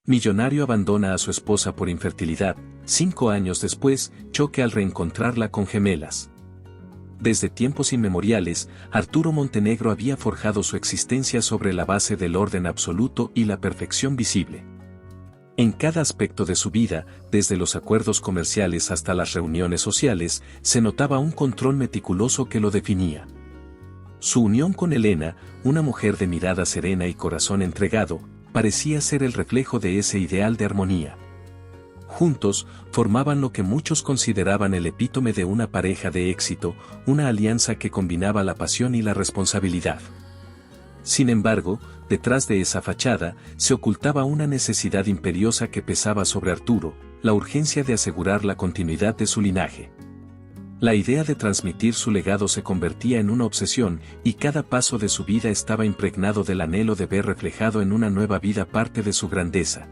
Millonario abandona a su esposa por infertilidad, 5 años después, choque al reencontrarla con gemelas. Desde tiempos inmemoriales, Arturo Montenegro había forjado su existencia sobre la base del orden absoluto y la perfección visible. En cada aspecto de su vida, desde los acuerdos comerciales hasta las reuniones sociales, se notaba un control meticuloso que lo definía. Su unión con Elena, una mujer de mirada serena y corazón entregado, parecía ser el reflejo de ese ideal de armonía. Juntos, formaban lo que muchos consideraban el epítome de una pareja de éxito, una alianza que combinaba la pasión y la responsabilidad. Sin embargo, detrás de esa fachada, se ocultaba una necesidad imperiosa que pesaba sobre Arturo, la urgencia de asegurar la continuidad de su linaje. La idea de transmitir su legado se convertía en una obsesión, y cada paso de su vida estaba impregnado del anhelo de ver reflejado en una nueva vida parte de su grandeza.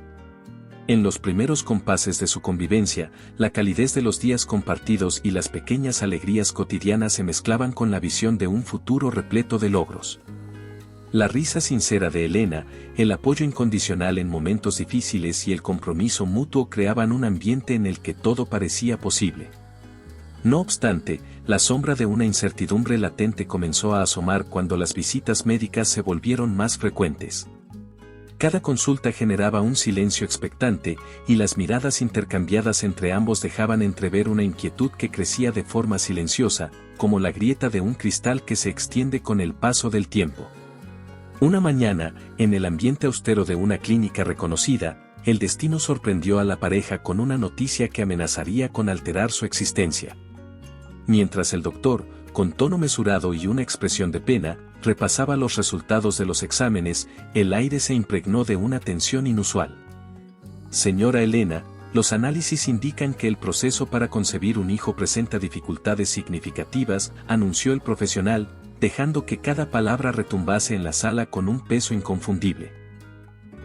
En los primeros compases de su convivencia, la calidez de los días compartidos y las pequeñas alegrías cotidianas se mezclaban con la visión de un futuro repleto de logros. La risa sincera de Elena, el apoyo incondicional en momentos difíciles y el compromiso mutuo creaban un ambiente en el que todo parecía posible. No obstante, la sombra de una incertidumbre latente comenzó a asomar cuando las visitas médicas se volvieron más frecuentes. Cada consulta generaba un silencio expectante, y las miradas intercambiadas entre ambos dejaban entrever una inquietud que crecía de forma silenciosa, como la grieta de un cristal que se extiende con el paso del tiempo. Una mañana, en el ambiente austero de una clínica reconocida, el destino sorprendió a la pareja con una noticia que amenazaría con alterar su existencia. Mientras el doctor, con tono mesurado y una expresión de pena, repasaba los resultados de los exámenes, el aire se impregnó de una tensión inusual. Señora Elena, los análisis indican que el proceso para concebir un hijo presenta dificultades significativas, anunció el profesional, dejando que cada palabra retumbase en la sala con un peso inconfundible.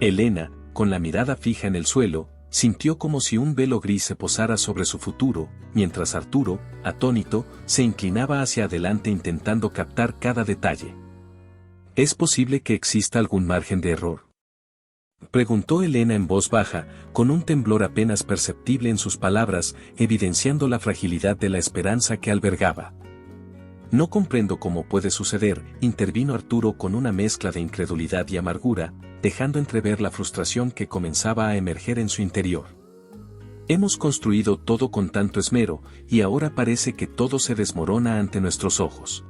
Elena, con la mirada fija en el suelo, sintió como si un velo gris se posara sobre su futuro, mientras Arturo, atónito, se inclinaba hacia adelante intentando captar cada detalle. ¿Es posible que exista algún margen de error?, preguntó Elena en voz baja, con un temblor apenas perceptible en sus palabras, evidenciando la fragilidad de la esperanza que albergaba. No comprendo cómo puede suceder, intervino Arturo con una mezcla de incredulidad y amargura, dejando entrever la frustración que comenzaba a emerger en su interior. Hemos construido todo con tanto esmero, y ahora parece que todo se desmorona ante nuestros ojos.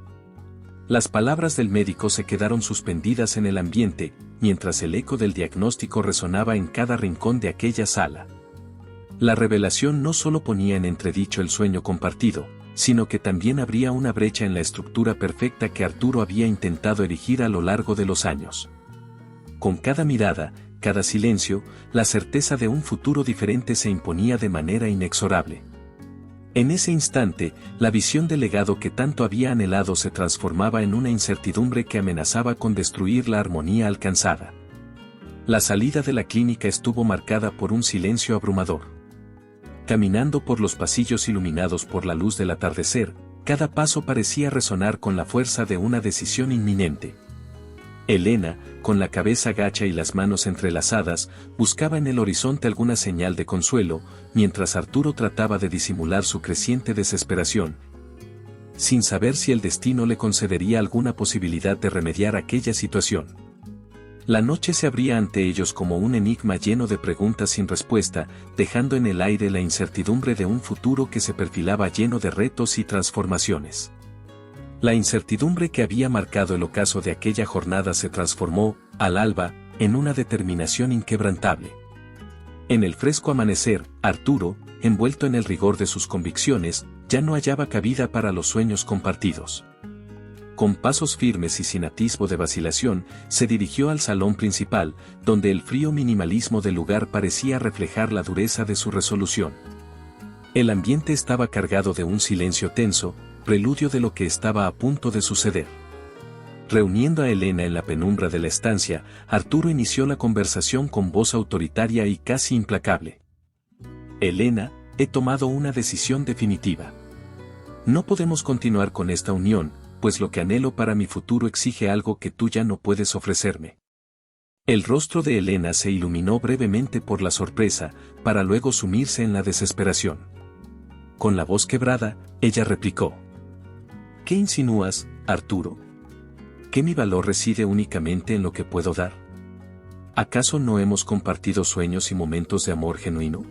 Las palabras del médico se quedaron suspendidas en el ambiente, mientras el eco del diagnóstico resonaba en cada rincón de aquella sala. La revelación no solo ponía en entredicho el sueño compartido, sino que también abría una brecha en la estructura perfecta que Arturo había intentado erigir a lo largo de los años. Con cada mirada, cada silencio, la certeza de un futuro diferente se imponía de manera inexorable. En ese instante, la visión del legado que tanto había anhelado se transformaba en una incertidumbre que amenazaba con destruir la armonía alcanzada. La salida de la clínica estuvo marcada por un silencio abrumador. Caminando por los pasillos iluminados por la luz del atardecer, cada paso parecía resonar con la fuerza de una decisión inminente. Elena, con la cabeza gacha y las manos entrelazadas, buscaba en el horizonte alguna señal de consuelo, mientras Arturo trataba de disimular su creciente desesperación, sin saber si el destino le concedería alguna posibilidad de remediar aquella situación. La noche se abría ante ellos como un enigma lleno de preguntas sin respuesta, dejando en el aire la incertidumbre de un futuro que se perfilaba lleno de retos y transformaciones. La incertidumbre que había marcado el ocaso de aquella jornada se transformó, al alba, en una determinación inquebrantable. En el fresco amanecer, Arturo, envuelto en el rigor de sus convicciones, ya no hallaba cabida para los sueños compartidos. Con pasos firmes y sin atisbo de vacilación, se dirigió al salón principal, donde el frío minimalismo del lugar parecía reflejar la dureza de su resolución. El ambiente estaba cargado de un silencio tenso, preludio de lo que estaba a punto de suceder. Reuniendo a Elena en la penumbra de la estancia, Arturo inició la conversación con voz autoritaria y casi implacable. Elena, he tomado una decisión definitiva. No podemos continuar con esta unión, pues lo que anhelo para mi futuro exige algo que tú ya no puedes ofrecerme. El rostro de Elena se iluminó brevemente por la sorpresa, para luego sumirse en la desesperación. Con la voz quebrada, ella replicó: ¿Qué insinúas, Arturo? ¿Que mi valor reside únicamente en lo que puedo dar? ¿Acaso no hemos compartido sueños y momentos de amor genuino?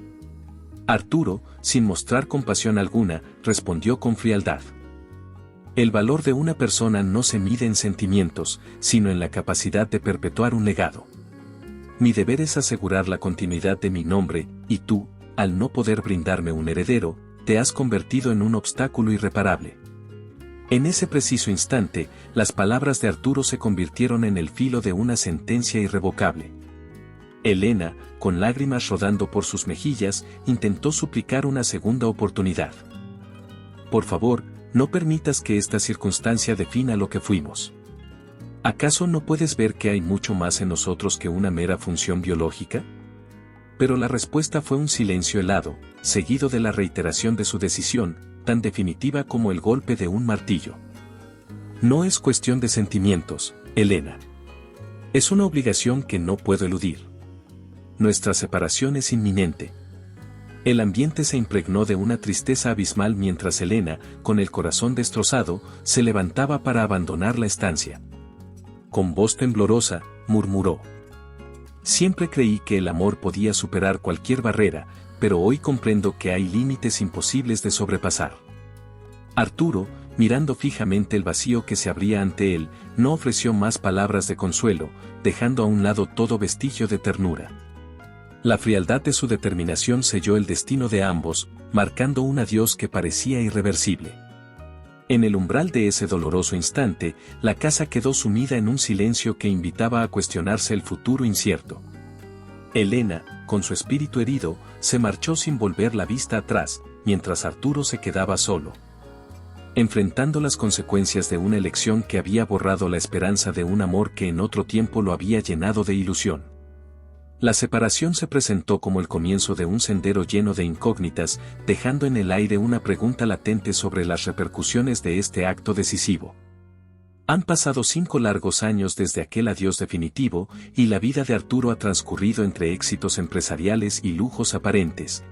Arturo, sin mostrar compasión alguna, respondió con frialdad: El valor de una persona no se mide en sentimientos, sino en la capacidad de perpetuar un legado. Mi deber es asegurar la continuidad de mi nombre, y tú, al no poder brindarme un heredero, te has convertido en un obstáculo irreparable. En ese preciso instante, las palabras de Arturo se convirtieron en el filo de una sentencia irrevocable. Elena, con lágrimas rodando por sus mejillas, intentó suplicar una segunda oportunidad. Por favor, no permitas que esta circunstancia defina lo que fuimos. ¿Acaso no puedes ver que hay mucho más en nosotros que una mera función biológica? Pero la respuesta fue un silencio helado, seguido de la reiteración de su decisión, tan definitiva como el golpe de un martillo. No es cuestión de sentimientos, Elena. Es una obligación que no puedo eludir. Nuestra separación es inminente. El ambiente se impregnó de una tristeza abismal mientras Elena, con el corazón destrozado, se levantaba para abandonar la estancia. Con voz temblorosa, murmuró: Siempre creí que el amor podía superar cualquier barrera, pero hoy comprendo que hay límites imposibles de sobrepasar. Arturo, mirando fijamente el vacío que se abría ante él, no ofreció más palabras de consuelo, dejando a un lado todo vestigio de ternura. La frialdad de su determinación selló el destino de ambos, marcando un adiós que parecía irreversible. En el umbral de ese doloroso instante, la casa quedó sumida en un silencio que invitaba a cuestionarse el futuro incierto. Elena, con su espíritu herido, se marchó sin volver la vista atrás, mientras Arturo se quedaba solo, enfrentando las consecuencias de una elección que había borrado la esperanza de un amor que en otro tiempo lo había llenado de ilusión. La separación se presentó como el comienzo de un sendero lleno de incógnitas, dejando en el aire una pregunta latente sobre las repercusiones de este acto decisivo. Han pasado 5 largos años desde aquel adiós definitivo, y la vida de Arturo ha transcurrido entre éxitos empresariales y lujos aparentes,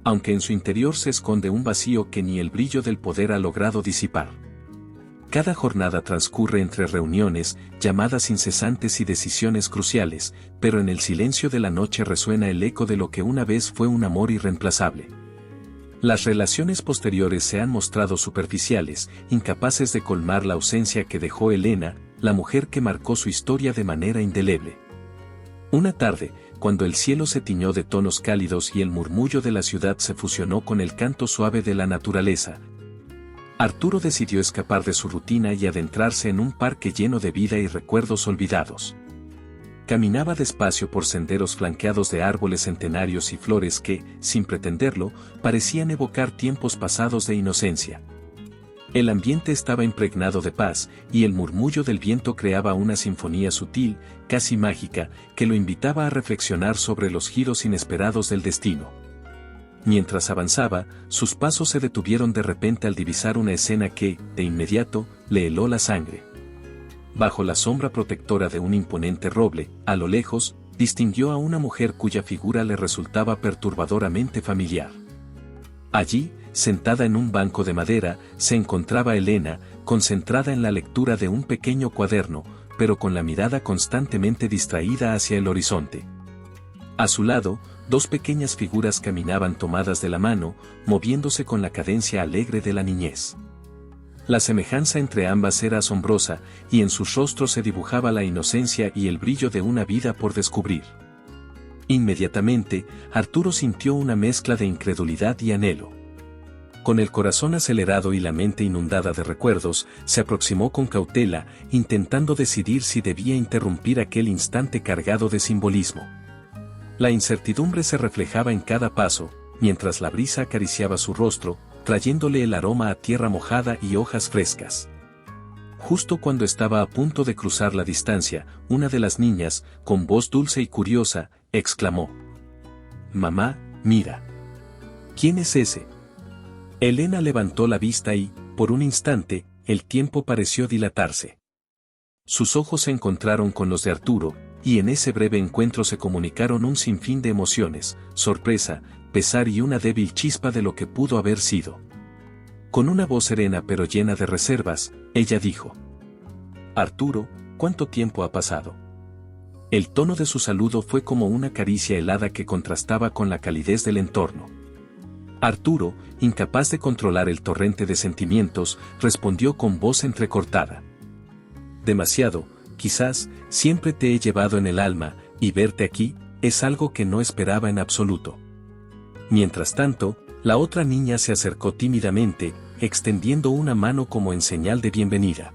aunque en su interior se esconde un vacío que ni el brillo del poder ha logrado disipar. Cada jornada transcurre entre reuniones, llamadas incesantes y decisiones cruciales, pero en el silencio de la noche resuena el eco de lo que una vez fue un amor irreemplazable. Las relaciones posteriores se han mostrado superficiales, incapaces de colmar la ausencia que dejó Elena, la mujer que marcó su historia de manera indeleble. Una tarde, cuando el cielo se tiñó de tonos cálidos y el murmullo de la ciudad se fusionó con el canto suave de la naturaleza, Arturo decidió escapar de su rutina y adentrarse en un parque lleno de vida y recuerdos olvidados. Caminaba despacio por senderos flanqueados de árboles centenarios y flores que, sin pretenderlo, parecían evocar tiempos pasados de inocencia. El ambiente estaba impregnado de paz, y el murmullo del viento creaba una sinfonía sutil, casi mágica, que lo invitaba a reflexionar sobre los giros inesperados del destino. Mientras avanzaba, sus pasos se detuvieron de repente al divisar una escena que, de inmediato, le heló la sangre. Bajo la sombra protectora de un imponente roble, a lo lejos, distinguió a una mujer cuya figura le resultaba perturbadoramente familiar. Allí, sentada en un banco de madera, se encontraba Elena, concentrada en la lectura de un pequeño cuaderno, pero con la mirada constantemente distraída hacia el horizonte. A su lado, 2 pequeñas figuras caminaban tomadas de la mano, moviéndose con la cadencia alegre de la niñez. La semejanza entre ambas era asombrosa, y en sus rostros se dibujaba la inocencia y el brillo de una vida por descubrir. Inmediatamente, Arturo sintió una mezcla de incredulidad y anhelo. Con el corazón acelerado y la mente inundada de recuerdos, se aproximó con cautela, intentando decidir si debía interrumpir aquel instante cargado de simbolismo. La incertidumbre se reflejaba en cada paso, mientras la brisa acariciaba su rostro, trayéndole el aroma a tierra mojada y hojas frescas. Justo cuando estaba a punto de cruzar la distancia, una de las niñas, con voz dulce y curiosa, exclamó: «Mamá, mira. ¿Quién es ese?». Elena levantó la vista y, por un instante, el tiempo pareció dilatarse. Sus ojos se encontraron con los de Arturo, y en ese breve encuentro se comunicaron un sinfín de emociones, sorpresa, pesar y una débil chispa de lo que pudo haber sido. Con una voz serena pero llena de reservas, ella dijo: «Arturo, ¿cuánto tiempo ha pasado?». El tono de su saludo fue como una caricia helada que contrastaba con la calidez del entorno. Arturo, incapaz de controlar el torrente de sentimientos, respondió con voz entrecortada: «Demasiado, quizás, siempre te he llevado en el alma, y verte aquí, es algo que no esperaba en absoluto». Mientras tanto, la otra niña se acercó tímidamente, extendiendo una mano como en señal de bienvenida.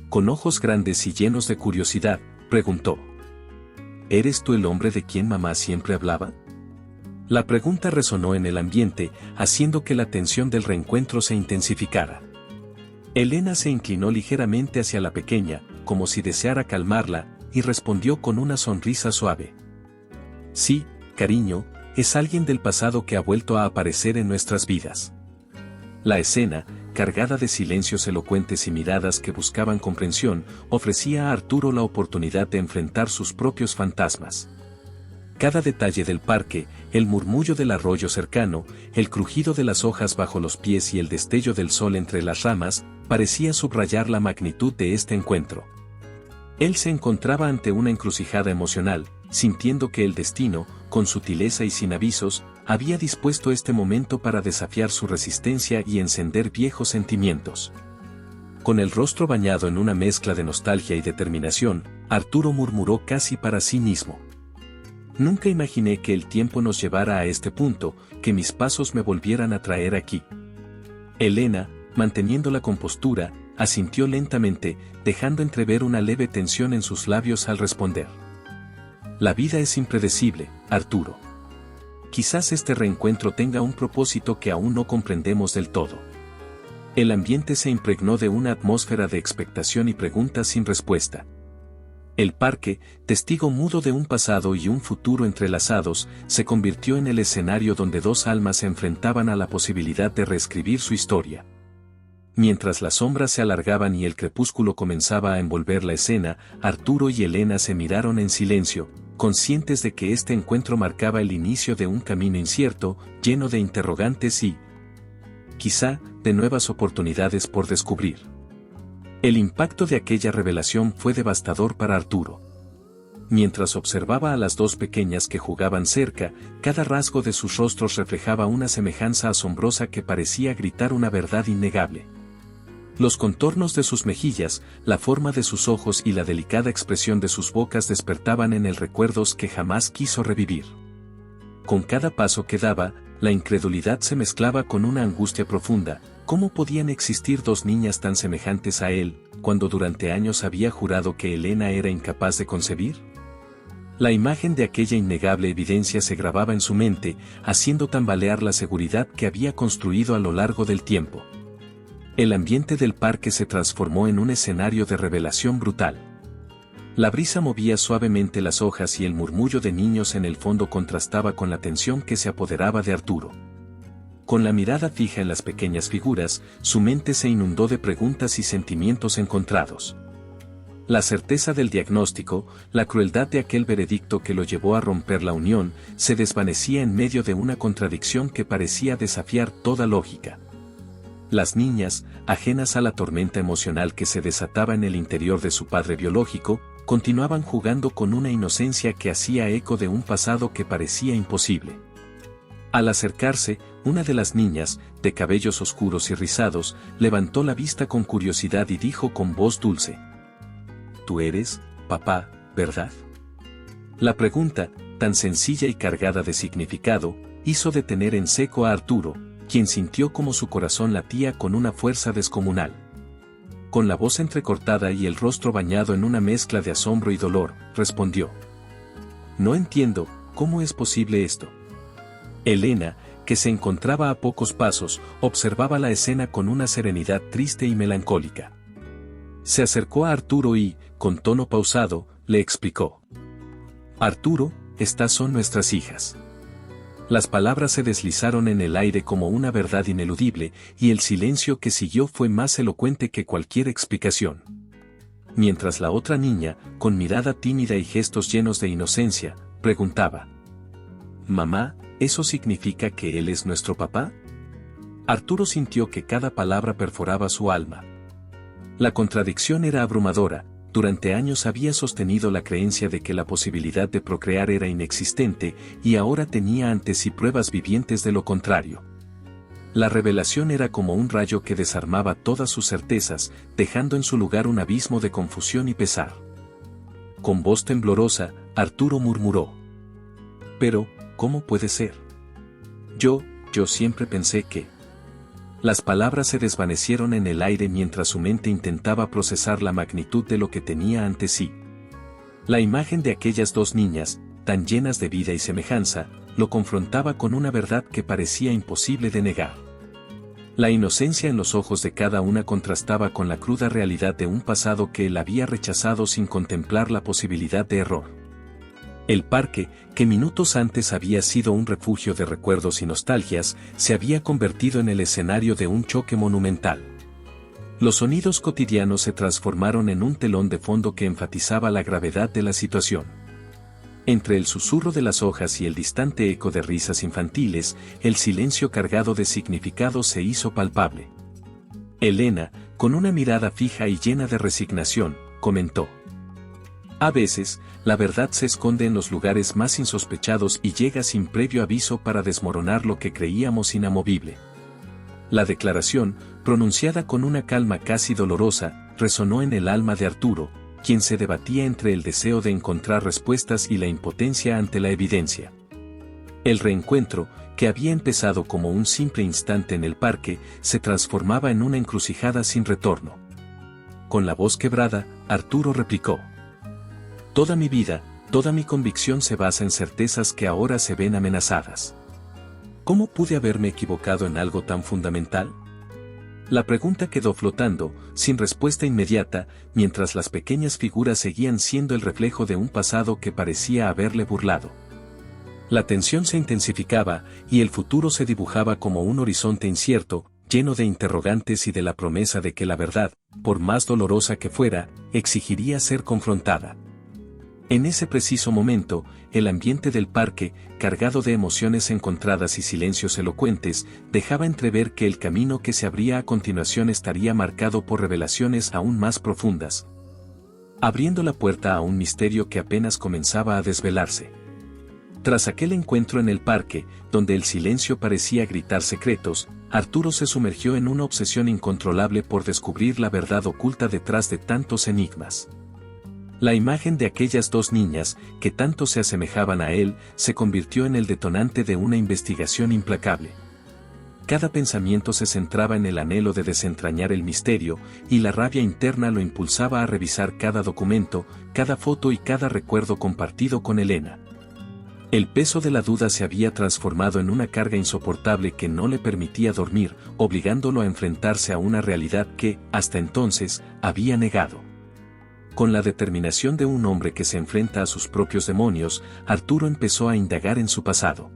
Con ojos grandes y llenos de curiosidad, preguntó: «¿Eres tú el hombre de quien mamá siempre hablaba?». La pregunta resonó en el ambiente, haciendo que la tensión del reencuentro se intensificara. Elena se inclinó ligeramente hacia la pequeña, como si deseara calmarla, y respondió con una sonrisa suave: «Sí, cariño, es alguien del pasado que ha vuelto a aparecer en nuestras vidas». La escena, cargada de silencios elocuentes y miradas que buscaban comprensión, ofrecía a Arturo la oportunidad de enfrentar sus propios fantasmas. Cada detalle del parque, el murmullo del arroyo cercano, el crujido de las hojas bajo los pies y el destello del sol entre las ramas, parecía subrayar la magnitud de este encuentro. Él se encontraba ante una encrucijada emocional, sintiendo que el destino, con sutileza y sin avisos, había dispuesto este momento para desafiar su resistencia y encender viejos sentimientos. Con el rostro bañado en una mezcla de nostalgia y determinación, Arturo murmuró casi para sí mismo: «Nunca imaginé que el tiempo nos llevara a este punto, que mis pasos me volvieran a traer aquí». Elena, manteniendo la compostura, asintió lentamente, dejando entrever una leve tensión en sus labios al responder: «La vida es impredecible, Arturo. Quizás este reencuentro tenga un propósito que aún no comprendemos del todo». El ambiente se impregnó de una atmósfera de expectación y preguntas sin respuesta. El parque, testigo mudo de un pasado y un futuro entrelazados, se convirtió en el escenario donde dos almas se enfrentaban a la posibilidad de reescribir su historia. Mientras las sombras se alargaban y el crepúsculo comenzaba a envolver la escena, Arturo y Elena se miraron en silencio, conscientes de que este encuentro marcaba el inicio de un camino incierto, lleno de interrogantes y, quizá, de nuevas oportunidades por descubrir. El impacto de aquella revelación fue devastador para Arturo. Mientras observaba a las dos pequeñas que jugaban cerca, cada rasgo de sus rostros reflejaba una semejanza asombrosa que parecía gritar una verdad innegable. Los contornos de sus mejillas, la forma de sus ojos y la delicada expresión de sus bocas despertaban en él recuerdos que jamás quiso revivir. Con cada paso que daba, la incredulidad se mezclaba con una angustia profunda. ¿Cómo podían existir dos niñas tan semejantes a él, cuando durante años había jurado que Elena era incapaz de concebir? La imagen de aquella innegable evidencia se grababa en su mente, haciendo tambalear la seguridad que había construido a lo largo del tiempo. El ambiente del parque se transformó en un escenario de revelación brutal. La brisa movía suavemente las hojas y el murmullo de niños en el fondo contrastaba con la tensión que se apoderaba de Arturo. Con la mirada fija en las pequeñas figuras, su mente se inundó de preguntas y sentimientos encontrados. La certeza del diagnóstico, la crueldad de aquel veredicto que lo llevó a romper la unión, se desvanecía en medio de una contradicción que parecía desafiar toda lógica. Las niñas, ajenas a la tormenta emocional que se desataba en el interior de su padre biológico, continuaban jugando con una inocencia que hacía eco de un pasado que parecía imposible. Al acercarse, una de las niñas, de cabellos oscuros y rizados, levantó la vista con curiosidad y dijo con voz dulce: «Tú eres, papá, ¿verdad?». La pregunta, tan sencilla y cargada de significado, hizo detener en seco a Arturo, quien sintió como su corazón latía con una fuerza descomunal. Con la voz entrecortada y el rostro bañado en una mezcla de asombro y dolor, respondió: «No entiendo, ¿cómo es posible esto?». Elena, que se encontraba a pocos pasos, observaba la escena con una serenidad triste y melancólica. Se acercó a Arturo y, con tono pausado, le explicó: «Arturo, estas son nuestras hijas». Las palabras se deslizaron en el aire como una verdad ineludible, y el silencio que siguió fue más elocuente que cualquier explicación. mientras la otra niña, con mirada tímida y gestos llenos de inocencia, preguntaba: «Mamá, ¿eso significa que él es nuestro papá?». Arturo sintió que cada palabra perforaba su alma. La contradicción era abrumadora. Durante años había sostenido la creencia de que la posibilidad de procrear era inexistente, y ahora tenía ante sí pruebas vivientes de lo contrario. La revelación era como un rayo que desarmaba todas sus certezas, dejando en su lugar un abismo de confusión y pesar. Con voz temblorosa, Arturo murmuró: «Pero, ¿cómo puede ser? Yo siempre pensé que…». Las palabras se desvanecieron en el aire mientras su mente intentaba procesar la magnitud de lo que tenía ante sí. La imagen de aquellas dos niñas, tan llenas de vida y semejanza, lo confrontaba con una verdad que parecía imposible de negar. La inocencia en los ojos de cada una contrastaba con la cruda realidad de un pasado que él había rechazado sin contemplar la posibilidad de error. El parque, que minutos antes había sido un refugio de recuerdos y nostalgias, se había convertido en el escenario de un choque monumental. Los sonidos cotidianos se transformaron en un telón de fondo que enfatizaba la gravedad de la situación. Entre el susurro de las hojas y el distante eco de risas infantiles, el silencio cargado de significado se hizo palpable. Elena, con una mirada fija y llena de resignación, comentó: «A veces, la verdad se esconde en los lugares más insospechados y llega sin previo aviso para desmoronar lo que creíamos inamovible». La declaración, pronunciada con una calma casi dolorosa, resonó en el alma de Arturo, quien se debatía entre el deseo de encontrar respuestas y la impotencia ante la evidencia. El reencuentro, que había empezado como un simple instante en el parque, se transformaba en una encrucijada sin retorno. Con la voz quebrada, Arturo replicó: «Toda mi vida, toda mi convicción se basa en certezas que ahora se ven amenazadas. ¿Cómo pude haberme equivocado en algo tan fundamental?». La pregunta quedó flotando, sin respuesta inmediata, mientras las pequeñas figuras seguían siendo el reflejo de un pasado que parecía haberle burlado. La tensión se intensificaba, y el futuro se dibujaba como un horizonte incierto, lleno de interrogantes y de la promesa de que la verdad, por más dolorosa que fuera, exigiría ser confrontada. En ese preciso momento, el ambiente del parque, cargado de emociones encontradas y silencios elocuentes, dejaba entrever que el camino que se abría a continuación estaría marcado por revelaciones aún más profundas, abriendo la puerta a un misterio que apenas comenzaba a desvelarse. Tras aquel encuentro en el parque, donde el silencio parecía gritar secretos, Arturo se sumergió en una obsesión incontrolable por descubrir la verdad oculta detrás de tantos enigmas. La imagen de aquellas dos niñas, que tanto se asemejaban a él, se convirtió en el detonante de una investigación implacable. Cada pensamiento se centraba en el anhelo de desentrañar el misterio, y la rabia interna lo impulsaba a revisar cada documento, cada foto y cada recuerdo compartido con Elena. El peso de la duda se había transformado en una carga insoportable que no le permitía dormir, obligándolo a enfrentarse a una realidad que, hasta entonces, había negado. Con la determinación de un hombre que se enfrenta a sus propios demonios, Arturo empezó a indagar en su pasado.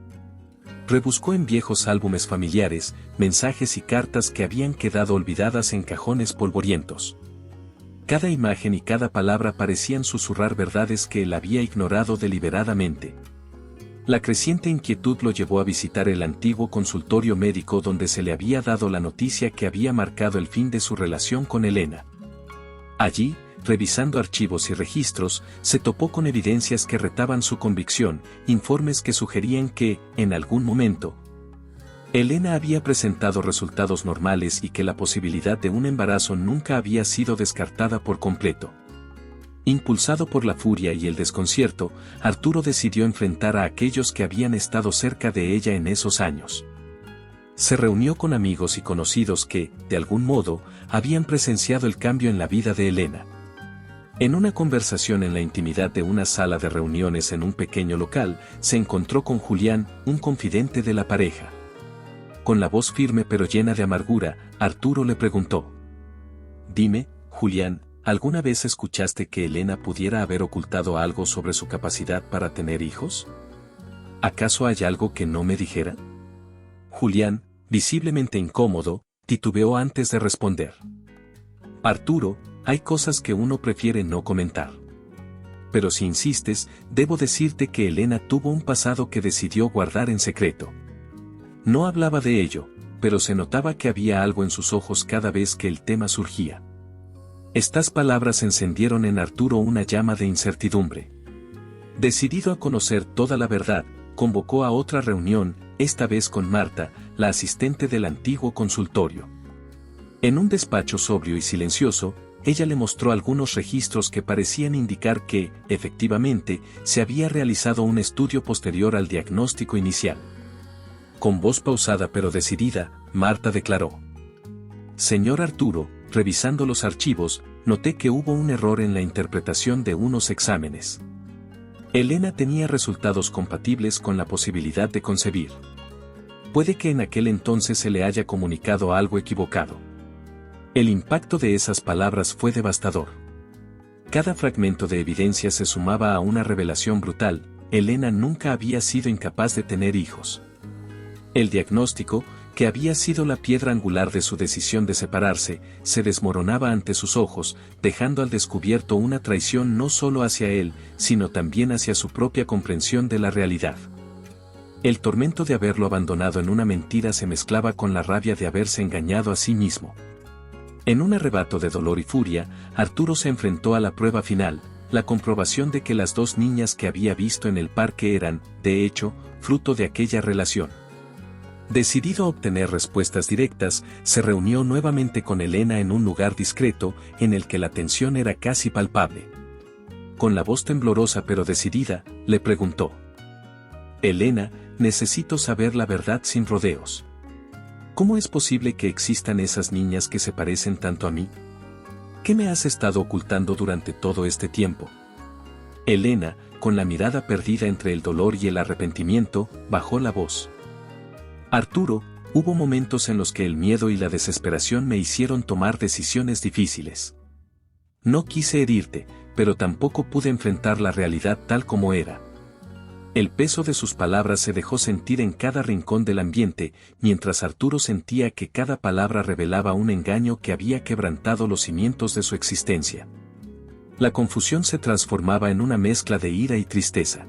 Rebuscó en viejos álbumes familiares, mensajes y cartas que habían quedado olvidadas en cajones polvorientos. Cada imagen y cada palabra parecían susurrar verdades que él había ignorado deliberadamente. La creciente inquietud lo llevó a visitar el antiguo consultorio médico donde se le había dado la noticia que había marcado el fin de su relación con Elena. Allí, revisando archivos y registros, se topó con evidencias que retaban su convicción, informes que sugerían que, en algún momento, Elena había presentado resultados normales y que la posibilidad de un embarazo nunca había sido descartada por completo. Impulsado por la furia y el desconcierto, Arturo decidió enfrentar a aquellos que habían estado cerca de ella en esos años. Se reunió con amigos y conocidos que, de algún modo, habían presenciado el cambio en la vida de Elena. En una conversación en la intimidad de una sala de reuniones en un pequeño local, se encontró con Julián, un confidente de la pareja. Con la voz firme pero llena de amargura, Arturo le preguntó: «Dime, Julián, ¿alguna vez escuchaste que Elena pudiera haber ocultado algo sobre su capacidad para tener hijos? ¿Acaso hay algo que no me dijera?». Julián, visiblemente incómodo, titubeó antes de responder. Arturo, hay cosas que uno prefiere no comentar. Pero si insistes, debo decirte que Elena tuvo un pasado que decidió guardar en secreto. No hablaba de ello, pero se notaba que había algo en sus ojos cada vez que el tema surgía. Estas palabras encendieron en Arturo una llama de incertidumbre. Decidido a conocer toda la verdad, convocó a otra reunión, esta vez con Marta, la asistente del antiguo consultorio. En un despacho sobrio y silencioso, ella le mostró algunos registros que parecían indicar que, efectivamente, se había realizado un estudio posterior al diagnóstico inicial. Con voz pausada pero decidida, Marta declaró: «Señor Arturo, revisando los archivos, noté que hubo un error en la interpretación de unos exámenes. Elena tenía resultados compatibles con la posibilidad de concebir. Puede que en aquel entonces se le haya comunicado algo equivocado». El impacto de esas palabras fue devastador. Cada fragmento de evidencia se sumaba a una revelación brutal: Elena nunca había sido incapaz de tener hijos. El diagnóstico, que había sido la piedra angular de su decisión de separarse, se desmoronaba ante sus ojos, dejando al descubierto una traición no solo hacia él, sino también hacia su propia comprensión de la realidad. El tormento de haberlo abandonado en una mentira se mezclaba con la rabia de haberse engañado a sí mismo. En un arrebato de dolor y furia, Arturo se enfrentó a la prueba final, la comprobación de que las dos niñas que había visto en el parque eran, de hecho, fruto de aquella relación. Decidido a obtener respuestas directas, se reunió nuevamente con Elena en un lugar discreto, en el que la tensión era casi palpable. Con la voz temblorosa pero decidida, le preguntó: «Elena, necesito saber la verdad sin rodeos. ¿Cómo es posible que existan esas niñas que se parecen tanto a mí? ¿Qué me has estado ocultando durante todo este tiempo?». Elena, con la mirada perdida entre el dolor y el arrepentimiento, bajó la voz: «Arturo, hubo momentos en los que el miedo y la desesperación me hicieron tomar decisiones difíciles. No quise herirte, pero tampoco pude enfrentar la realidad tal como era». El peso de sus palabras se dejó sentir en cada rincón del ambiente, mientras Arturo sentía que cada palabra revelaba un engaño que había quebrantado los cimientos de su existencia. La confusión se transformaba en una mezcla de ira y tristeza.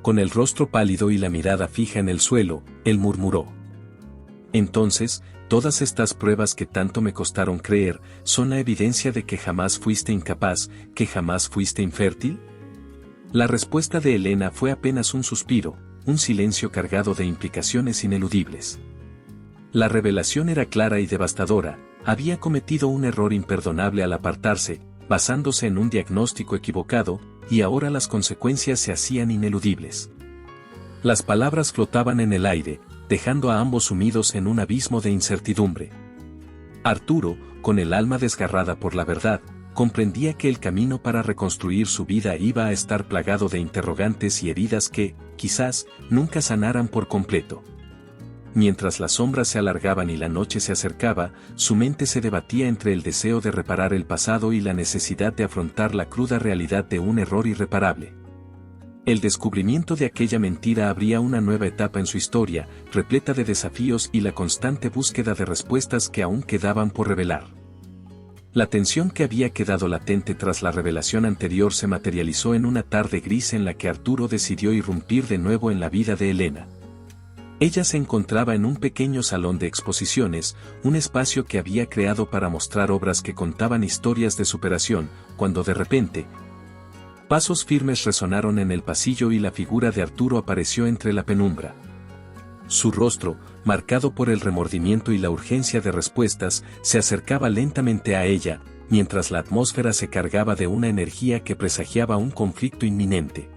Con el rostro pálido y la mirada fija en el suelo, él murmuró: «Entonces, todas estas pruebas que tanto me costaron creer, ¿son la evidencia de que jamás fuiste incapaz, que jamás fuiste infértil?». La respuesta de Elena fue apenas un suspiro, un silencio cargado de implicaciones ineludibles. La revelación era clara y devastadora: había cometido un error imperdonable al apartarse, basándose en un diagnóstico equivocado, y ahora las consecuencias se hacían ineludibles. Las palabras flotaban en el aire, dejando a ambos sumidos en un abismo de incertidumbre. Arturo, con el alma desgarrada por la verdad, comprendía que el camino para reconstruir su vida iba a estar plagado de interrogantes y heridas que, quizás, nunca sanaran por completo. Mientras las sombras se alargaban y la noche se acercaba, su mente se debatía entre el deseo de reparar el pasado y la necesidad de afrontar la cruda realidad de un error irreparable. El descubrimiento de aquella mentira abría una nueva etapa en su historia, repleta de desafíos y la constante búsqueda de respuestas que aún quedaban por revelar. La tensión que había quedado latente tras la revelación anterior se materializó en una tarde gris en la que Arturo decidió irrumpir de nuevo en la vida de Elena. Ella se encontraba en un pequeño salón de exposiciones, un espacio que había creado para mostrar obras que contaban historias de superación, cuando de repente, pasos firmes resonaron en el pasillo y la figura de Arturo apareció entre la penumbra. Su rostro, marcado por el remordimiento y la urgencia de respuestas, se acercaba lentamente a ella, mientras la atmósfera se cargaba de una energía que presagiaba un conflicto inminente.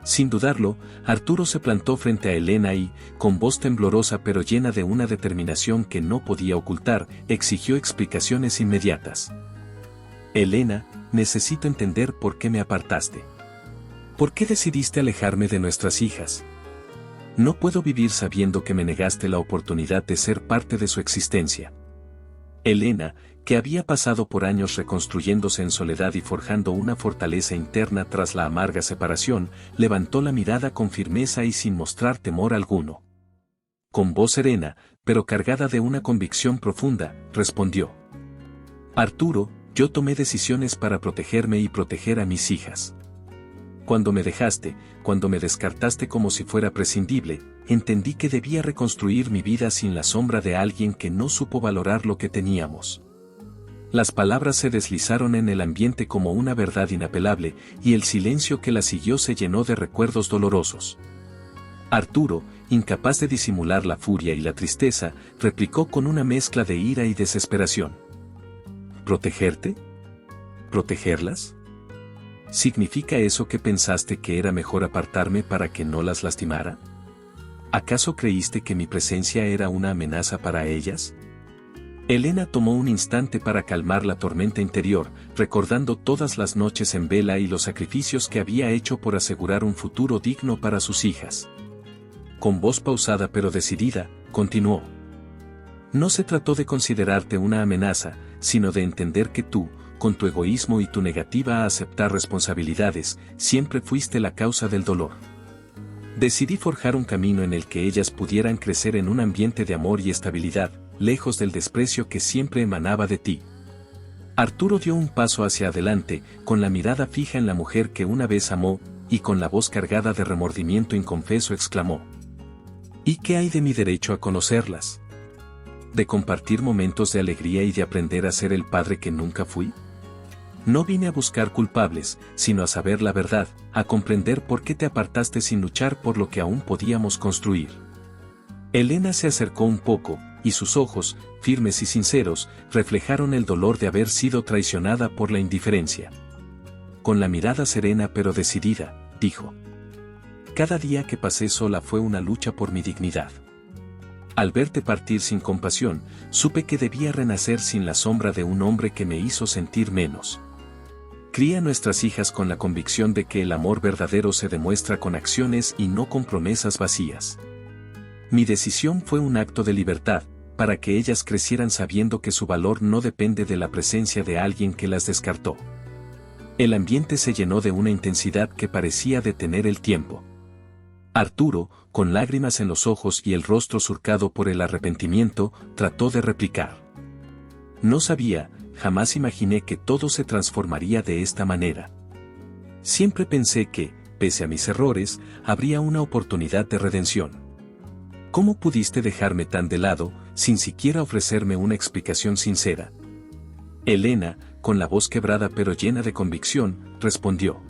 Sin dudarlo, Arturo se plantó frente a Elena y, con voz temblorosa pero llena de una determinación que no podía ocultar, exigió explicaciones inmediatas. «Elena, necesito entender por qué me apartaste. ¿Por qué decidiste alejarme de nuestras hijas? No puedo vivir sabiendo que me negaste la oportunidad de ser parte de su existencia». Elena, que había pasado por años reconstruyéndose en soledad y forjando una fortaleza interna tras la amarga separación, levantó la mirada con firmeza y sin mostrar temor alguno. Con voz serena, pero cargada de una convicción profunda, respondió: «Arturo, yo tomé decisiones para protegerme y proteger a mis hijas. Cuando me dejaste, cuando me descartaste como si fuera prescindible, entendí que debía reconstruir mi vida sin la sombra de alguien que no supo valorar lo que teníamos. Las palabras se deslizaron en el ambiente como una verdad inapelable, y el silencio que la siguió se llenó de recuerdos dolorosos. Arturo, incapaz de disimular la furia y la tristeza, replicó con una mezcla de ira y desesperación. ¿Protegerte? ¿Protegerlas? ¿Significa eso que pensaste que era mejor apartarme para que no las lastimara? ¿Acaso creíste que mi presencia era una amenaza para ellas? Elena tomó un instante para calmar la tormenta interior, recordando todas las noches en vela y los sacrificios que había hecho por asegurar un futuro digno para sus hijas. Con voz pausada pero decidida, continuó. No se trató de considerarte una amenaza, sino de entender que tú, con tu egoísmo y tu negativa a aceptar responsabilidades, siempre fuiste la causa del dolor. Decidí forjar un camino en el que ellas pudieran crecer en un ambiente de amor y estabilidad, lejos del desprecio que siempre emanaba de ti. Arturo dio un paso hacia adelante, con la mirada fija en la mujer que una vez amó, y con la voz cargada de remordimiento inconfeso exclamó. ¿Y qué hay de mi derecho a conocerlas? ¿De compartir momentos de alegría y de aprender a ser el padre que nunca fui? No vine a buscar culpables, sino a saber la verdad, a comprender por qué te apartaste sin luchar por lo que aún podíamos construir. Elena se acercó un poco, y sus ojos, firmes y sinceros, reflejaron el dolor de haber sido traicionada por la indiferencia. Con la mirada serena pero decidida, dijo. Cada día que pasé sola fue una lucha por mi dignidad. Al verte partir sin compasión, supe que debía renacer sin la sombra de un hombre que me hizo sentir menos. Cría a nuestras hijas con la convicción de que el amor verdadero se demuestra con acciones y no con promesas vacías. Mi decisión fue un acto de libertad, para que ellas crecieran sabiendo que su valor no depende de la presencia de alguien que las descartó. El ambiente se llenó de una intensidad que parecía detener el tiempo. Arturo, con lágrimas en los ojos y el rostro surcado por el arrepentimiento, trató de replicar. No sabía, jamás imaginé que todo se transformaría de esta manera. Siempre pensé que, pese a mis errores, habría una oportunidad de redención. ¿Cómo pudiste dejarme tan de lado, sin siquiera ofrecerme una explicación sincera? Elena, con la voz quebrada pero llena de convicción, respondió.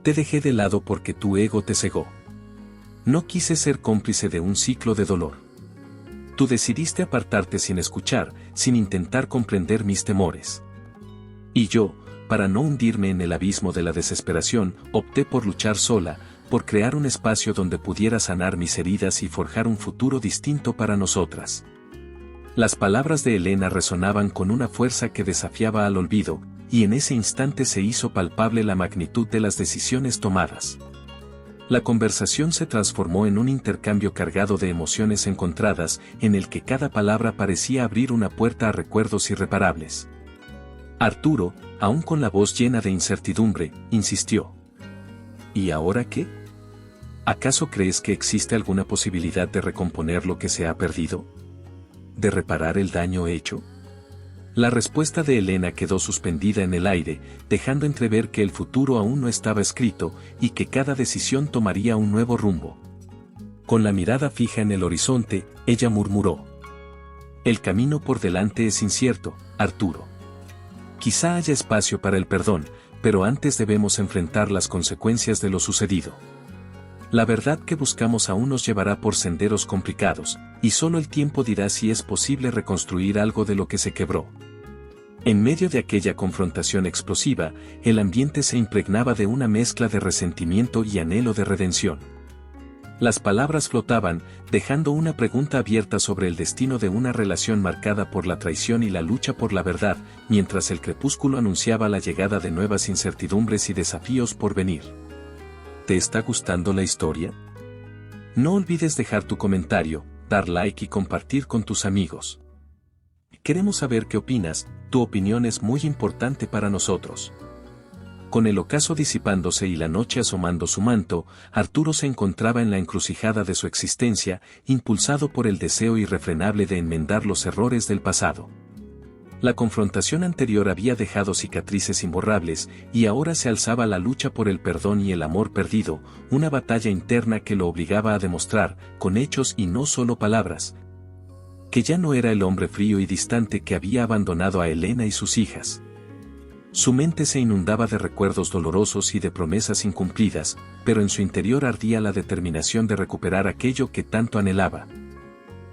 Te dejé de lado porque tu ego te cegó. No quise ser cómplice de un ciclo de dolor. Tú decidiste apartarte sin escuchar, sin intentar comprender mis temores. Y yo, para no hundirme en el abismo de la desesperación, opté por luchar sola, por crear un espacio donde pudiera sanar mis heridas y forjar un futuro distinto para nosotras. Las palabras de Elena resonaban con una fuerza que desafiaba al olvido, y en ese instante se hizo palpable la magnitud de las decisiones tomadas. La conversación se transformó en un intercambio cargado de emociones encontradas, en el que cada palabra parecía abrir una puerta a recuerdos irreparables. Arturo, aún con la voz llena de incertidumbre, insistió. ¿Y ahora qué? ¿Acaso crees que existe alguna posibilidad de recomponer lo que se ha perdido? ¿De reparar el daño hecho? La respuesta de Elena quedó suspendida en el aire, dejando entrever que el futuro aún no estaba escrito, y que cada decisión tomaría un nuevo rumbo. Con la mirada fija en el horizonte, ella murmuró. El camino por delante es incierto, Arturo. Quizá haya espacio para el perdón, pero antes debemos enfrentar las consecuencias de lo sucedido. La verdad que buscamos aún nos llevará por senderos complicados, y solo el tiempo dirá si es posible reconstruir algo de lo que se quebró. En medio de aquella confrontación explosiva, el ambiente se impregnaba de una mezcla de resentimiento y anhelo de redención. Las palabras flotaban, dejando una pregunta abierta sobre el destino de una relación marcada por la traición y la lucha por la verdad, mientras el crepúsculo anunciaba la llegada de nuevas incertidumbres y desafíos por venir. ¿Te está gustando la historia? No olvides dejar tu comentario, dar like y compartir con tus amigos. Queremos saber qué opinas, tu opinión es muy importante para nosotros. Con el ocaso disipándose y la noche asomando su manto, Arturo se encontraba en la encrucijada de su existencia, impulsado por el deseo irrefrenable de enmendar los errores del pasado. La confrontación anterior había dejado cicatrices imborrables, y ahora se alzaba la lucha por el perdón y el amor perdido, una batalla interna que lo obligaba a demostrar, con hechos y no solo palabras, que ya no era el hombre frío y distante que había abandonado a Elena y sus hijas. Su mente se inundaba de recuerdos dolorosos y de promesas incumplidas, pero en su interior ardía la determinación de recuperar aquello que tanto anhelaba.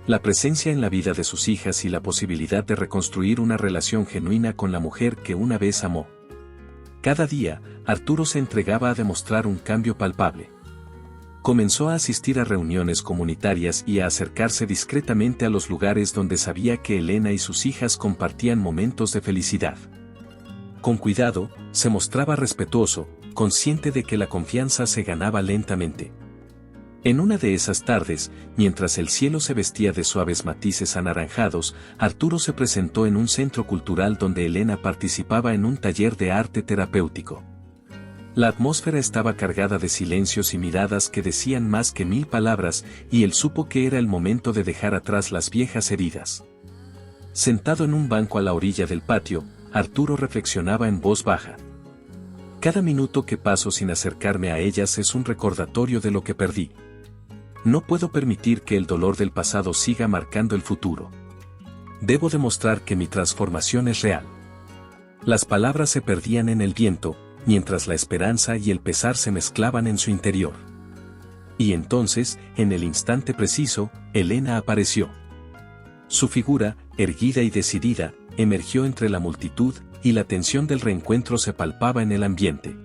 La presencia en la vida de sus hijas y la posibilidad de reconstruir una relación genuina con la mujer que una vez amó. Cada día, Arturo se entregaba a demostrar un cambio palpable. Comenzó a asistir a reuniones comunitarias y a acercarse discretamente a los lugares donde sabía que Elena y sus hijas compartían momentos de felicidad. Con cuidado, se mostraba respetuoso, consciente de que la confianza se ganaba lentamente. En una de esas tardes, mientras el cielo se vestía de suaves matices anaranjados, Arturo se presentó en un centro cultural donde Elena participaba en un taller de arte terapéutico. La atmósfera estaba cargada de silencios y miradas que decían más que 1000 palabras, y él supo que era el momento de dejar atrás las viejas heridas. Sentado en un banco a la orilla del patio, Arturo reflexionaba en voz baja. Cada minuto que paso sin acercarme a ellas es un recordatorio de lo que perdí. No puedo permitir que el dolor del pasado siga marcando el futuro. Debo demostrar que mi transformación es real. Las palabras se perdían en el viento, mientras la esperanza y el pesar se mezclaban en su interior. Y entonces, en el instante preciso, Elena apareció. Su figura, erguida y decidida, emergió entre la multitud, y la tensión del reencuentro se palpaba en el ambiente.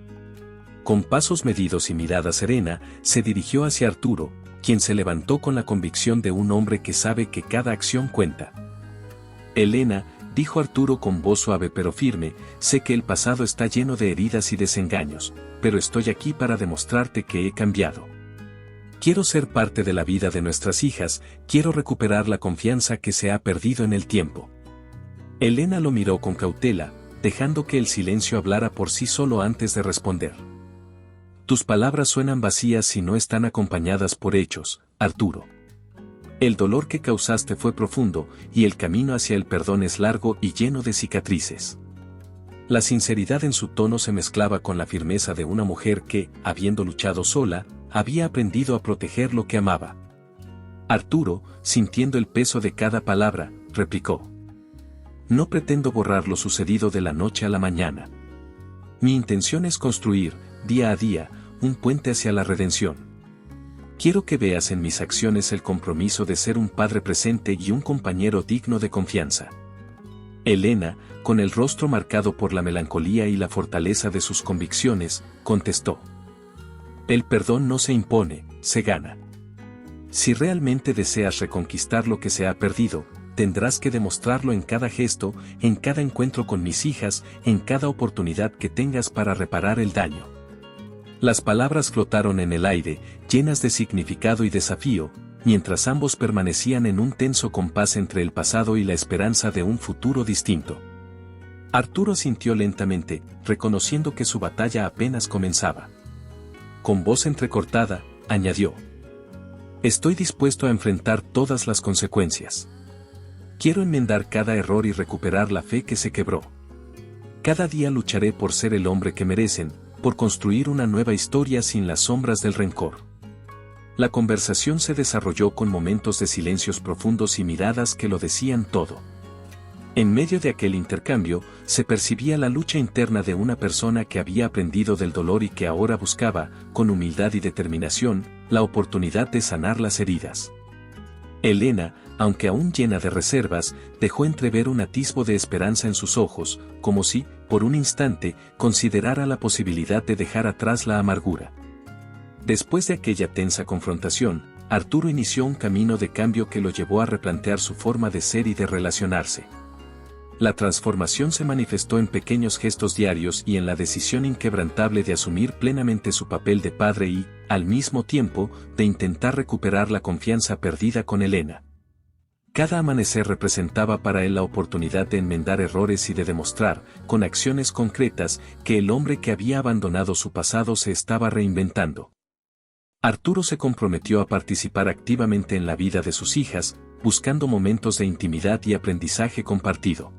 Con pasos medidos y mirada serena, se dirigió hacia Arturo, quien se levantó con la convicción de un hombre que sabe que cada acción cuenta. Elena, dijo Arturo con voz suave pero firme, sé que el pasado está lleno de heridas y desengaños, pero estoy aquí para demostrarte que he cambiado. Quiero ser parte de la vida de nuestras hijas, quiero recuperar la confianza que se ha perdido en el tiempo. Elena lo miró con cautela, dejando que el silencio hablara por sí solo antes de responder. Tus palabras suenan vacías si no están acompañadas por hechos, Arturo. El dolor que causaste fue profundo, y el camino hacia el perdón es largo y lleno de cicatrices. La sinceridad en su tono se mezclaba con la firmeza de una mujer que, habiendo luchado sola, había aprendido a proteger lo que amaba. Arturo, sintiendo el peso de cada palabra, replicó. No pretendo borrar lo sucedido de la noche a la mañana. Mi intención es construir, día a día, un puente hacia la redención. Quiero que veas en mis acciones el compromiso de ser un padre presente y un compañero digno de confianza. Elena, con el rostro marcado por la melancolía y la fortaleza de sus convicciones, contestó. El perdón no se impone, se gana. Si realmente deseas reconquistar lo que se ha perdido, tendrás que demostrarlo en cada gesto, en cada encuentro con mis hijas, en cada oportunidad que tengas para reparar el daño. Las palabras flotaron en el aire, llenas de significado y desafío, mientras ambos permanecían en un tenso compás entre el pasado y la esperanza de un futuro distinto. Arturo sintió lentamente, reconociendo que su batalla apenas comenzaba. Con voz entrecortada, añadió. Estoy dispuesto a enfrentar todas las consecuencias. Quiero enmendar cada error y recuperar la fe que se quebró. Cada día lucharé por ser el hombre que merecen, por construir una nueva historia sin las sombras del rencor. La conversación se desarrolló con momentos de silencios profundos y miradas que lo decían todo. En medio de aquel intercambio, se percibía la lucha interna de una persona que había aprendido del dolor y que ahora buscaba, con humildad y determinación, la oportunidad de sanar las heridas. Elena, aunque aún llena de reservas, dejó entrever un atisbo de esperanza en sus ojos, como si, por un instante, considerara la posibilidad de dejar atrás la amargura. Después de aquella tensa confrontación, Arturo inició un camino de cambio que lo llevó a replantear su forma de ser y de relacionarse. La transformación se manifestó en pequeños gestos diarios y en la decisión inquebrantable de asumir plenamente su papel de padre y, al mismo tiempo, de intentar recuperar la confianza perdida con Elena. Cada amanecer representaba para él la oportunidad de enmendar errores y de demostrar, con acciones concretas, que el hombre que había abandonado su pasado se estaba reinventando. Arturo se comprometió a participar activamente en la vida de sus hijas, buscando momentos de intimidad y aprendizaje compartido.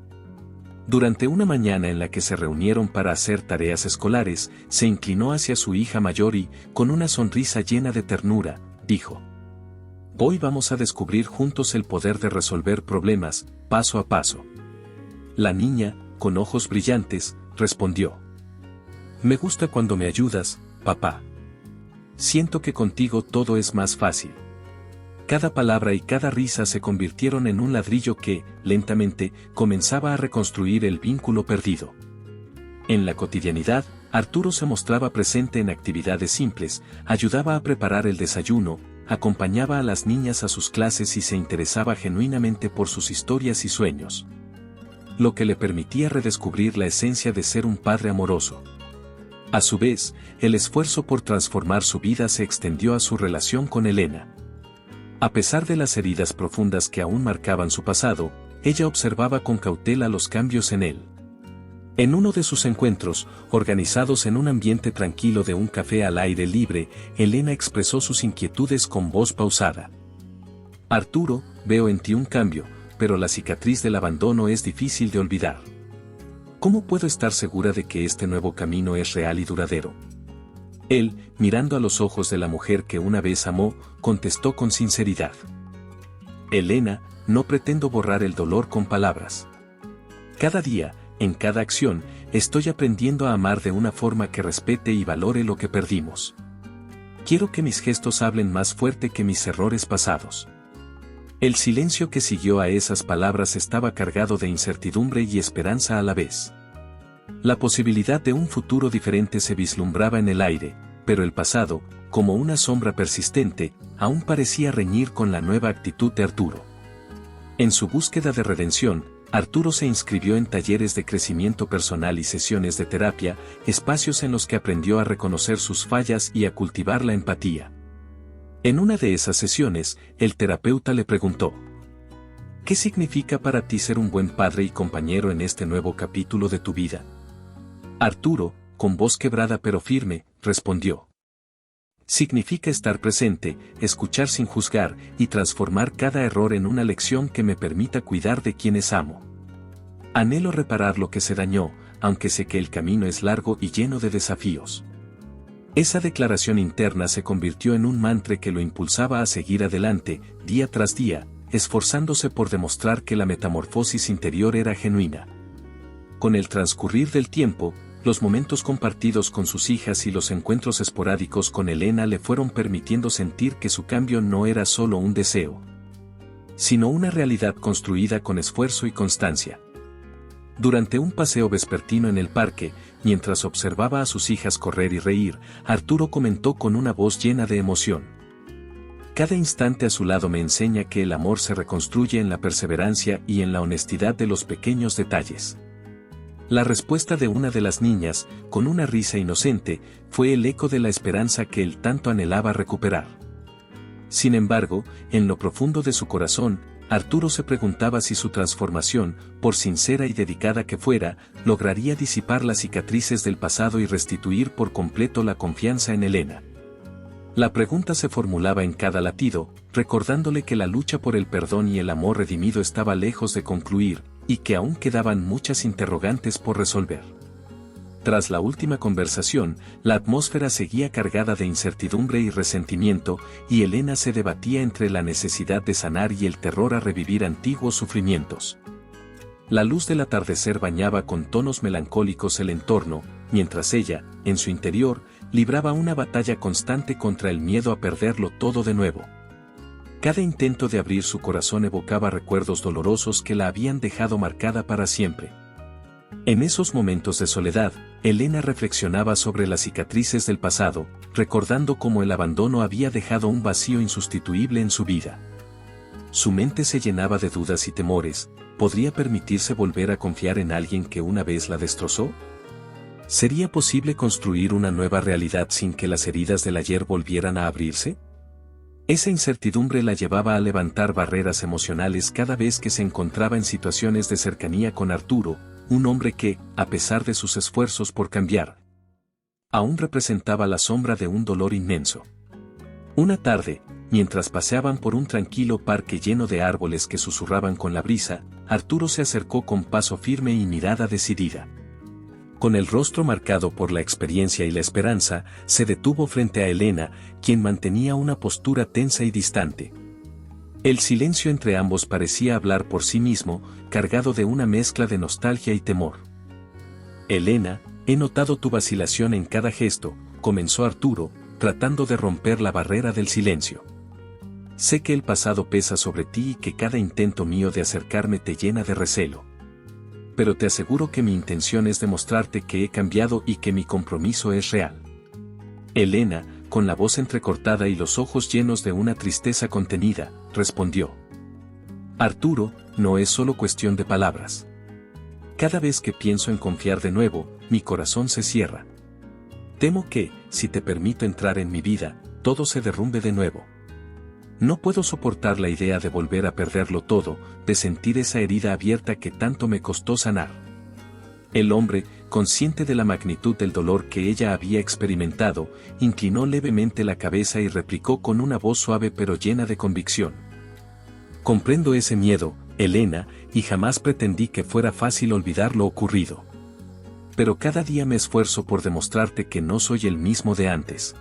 Durante una mañana en la que se reunieron para hacer tareas escolares, se inclinó hacia su hija mayor y, con una sonrisa llena de ternura, dijo: «Hoy vamos a descubrir juntos el poder de resolver problemas, paso a paso». La niña, con ojos brillantes, respondió: «Me gusta cuando me ayudas, papá. Siento que contigo todo es más fácil». Cada palabra y cada risa se convirtieron en un ladrillo que, lentamente, comenzaba a reconstruir el vínculo perdido. En la cotidianidad, Arturo se mostraba presente en actividades simples, ayudaba a preparar el desayuno, acompañaba a las niñas a sus clases y se interesaba genuinamente por sus historias y sueños. Lo que le permitía redescubrir la esencia de ser un padre amoroso. A su vez, el esfuerzo por transformar su vida se extendió a su relación con Elena. A pesar de las heridas profundas que aún marcaban su pasado, ella observaba con cautela los cambios en él. En uno de sus encuentros, organizados en un ambiente tranquilo de un café al aire libre, Elena expresó sus inquietudes con voz pausada. «Arturo, veo en ti un cambio, pero la cicatriz del abandono es difícil de olvidar. ¿Cómo puedo estar segura de que este nuevo camino es real y duradero?». Él, mirando a los ojos de la mujer que una vez amó, contestó con sinceridad: «Elena, no pretendo borrar el dolor con palabras. Cada día, en cada acción, estoy aprendiendo a amar de una forma que respete y valore lo que perdimos. Quiero que mis gestos hablen más fuerte que mis errores pasados». El silencio que siguió a esas palabras estaba cargado de incertidumbre y esperanza a la vez. La posibilidad de un futuro diferente se vislumbraba en el aire, pero el pasado, como una sombra persistente, aún parecía reñir con la nueva actitud de Arturo. En su búsqueda de redención, Arturo se inscribió en talleres de crecimiento personal y sesiones de terapia, espacios en los que aprendió a reconocer sus fallas y a cultivar la empatía. En una de esas sesiones, el terapeuta le preguntó: «¿Qué significa para ti ser un buen padre y compañero en este nuevo capítulo de tu vida?». Arturo, con voz quebrada pero firme, respondió: «Significa estar presente, escuchar sin juzgar y transformar cada error en una lección que me permita cuidar de quienes amo. Anhelo reparar lo que se dañó, aunque sé que el camino es largo y lleno de desafíos». Esa declaración interna se convirtió en un mantra que lo impulsaba a seguir adelante, día tras día, esforzándose por demostrar que la metamorfosis interior era genuina. Con el transcurrir del tiempo, los momentos compartidos con sus hijas y los encuentros esporádicos con Elena le fueron permitiendo sentir que su cambio no era solo un deseo, sino una realidad construida con esfuerzo y constancia. Durante un paseo vespertino en el parque, mientras observaba a sus hijas correr y reír, Arturo comentó con una voz llena de emoción: «Cada instante a su lado me enseña que el amor se reconstruye en la perseverancia y en la honestidad de los pequeños detalles». La respuesta de una de las niñas, con una risa inocente, fue el eco de la esperanza que él tanto anhelaba recuperar. Sin embargo, en lo profundo de su corazón, Arturo se preguntaba si su transformación, por sincera y dedicada que fuera, lograría disipar las cicatrices del pasado y restituir por completo la confianza en Elena. La pregunta se formulaba en cada latido, recordándole que la lucha por el perdón y el amor redimido estaba lejos de concluir, y que aún quedaban muchas interrogantes por resolver. Tras la última conversación, la atmósfera seguía cargada de incertidumbre y resentimiento, y Elena se debatía entre la necesidad de sanar y el terror a revivir antiguos sufrimientos. La luz del atardecer bañaba con tonos melancólicos el entorno, mientras ella, en su interior, libraba una batalla constante contra el miedo a perderlo todo de nuevo. Cada intento de abrir su corazón evocaba recuerdos dolorosos que la habían dejado marcada para siempre. En esos momentos de soledad, Elena reflexionaba sobre las cicatrices del pasado, recordando cómo el abandono había dejado un vacío insustituible en su vida. Su mente se llenaba de dudas y temores. ¿Podría permitirse volver a confiar en alguien que una vez la destrozó? ¿Sería posible construir una nueva realidad sin que las heridas del ayer volvieran a abrirse? Esa incertidumbre la llevaba a levantar barreras emocionales cada vez que se encontraba en situaciones de cercanía con Arturo, un hombre que, a pesar de sus esfuerzos por cambiar, aún representaba la sombra de un dolor inmenso. Una tarde, Mientras paseaban por un tranquilo parque lleno de árboles que susurraban con la brisa, Arturo se acercó con paso firme y mirada decidida. Con el rostro marcado por la experiencia y la esperanza, se detuvo frente a Elena, quien mantenía una postura tensa y distante. El silencio entre ambos parecía hablar por sí mismo, cargado de una mezcla de nostalgia y temor. «Elena, he notado tu vacilación en cada gesto», comenzó Arturo, tratando de romper la barrera del silencio. «Sé que el pasado pesa sobre ti y que cada intento mío de acercarme te llena de recelo. Pero te aseguro que mi intención es demostrarte que he cambiado y que mi compromiso es real». Elena, con la voz entrecortada y los ojos llenos de una tristeza contenida, respondió: «Arturo, no es solo cuestión de palabras. Cada vez que pienso en confiar de nuevo, mi corazón se cierra. Temo que, si te permito entrar en mi vida, todo se derrumbe de nuevo. No puedo soportar la idea de volver a perderlo todo, de sentir esa herida abierta que tanto me costó sanar». El hombre, consciente de la magnitud del dolor que ella había experimentado, inclinó levemente la cabeza y replicó con una voz suave pero llena de convicción: «Comprendo ese miedo, Elena, y jamás pretendí que fuera fácil olvidar lo ocurrido. Pero cada día me esfuerzo por demostrarte que no soy el mismo de antes.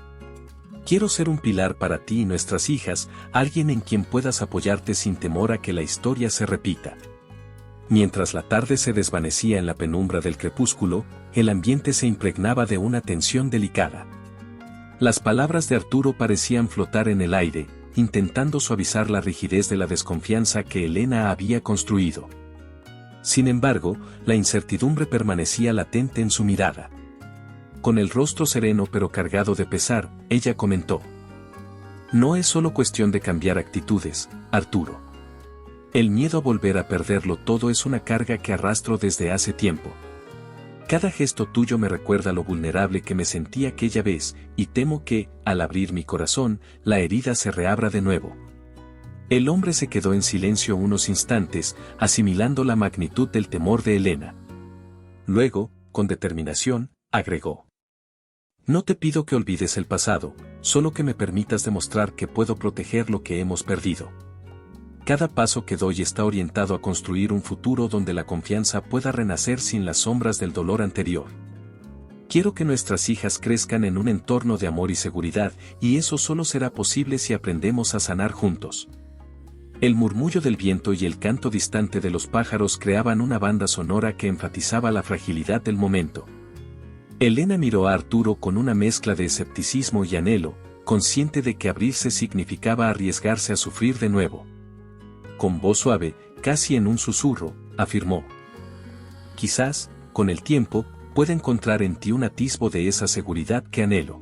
Quiero ser un pilar para ti y nuestras hijas, alguien en quien puedas apoyarte sin temor a que la historia se repita». Mientras la tarde se desvanecía en la penumbra del crepúsculo, el ambiente se impregnaba de una tensión delicada. Las palabras de Arturo parecían flotar en el aire, intentando suavizar la rigidez de la desconfianza que Elena había construido. Sin embargo, la incertidumbre permanecía latente en su mirada. Con el rostro sereno pero cargado de pesar, ella comentó: «No es solo cuestión de cambiar actitudes, Arturo. El miedo a volver a perderlo todo es una carga que arrastro desde hace tiempo. Cada gesto tuyo me recuerda lo vulnerable que me sentí aquella vez, y temo que, al abrir mi corazón, la herida se reabra de nuevo». El hombre se quedó en silencio unos instantes, asimilando la magnitud del temor de Elena. Luego, con determinación, agregó: «No te pido que olvides el pasado, solo que me permitas demostrar que puedo proteger lo que hemos perdido. Cada paso que doy está orientado a construir un futuro donde la confianza pueda renacer sin las sombras del dolor anterior. Quiero que nuestras hijas crezcan en un entorno de amor y seguridad, y eso solo será posible si aprendemos a sanar juntos». El murmullo del viento y el canto distante de los pájaros creaban una banda sonora que enfatizaba la fragilidad del momento. Elena miró a Arturo con una mezcla de escepticismo y anhelo, consciente de que abrirse significaba arriesgarse a sufrir de nuevo. Con voz suave, casi en un susurro, afirmó: «Quizás, con el tiempo, pueda encontrar en ti un atisbo de esa seguridad que anhelo.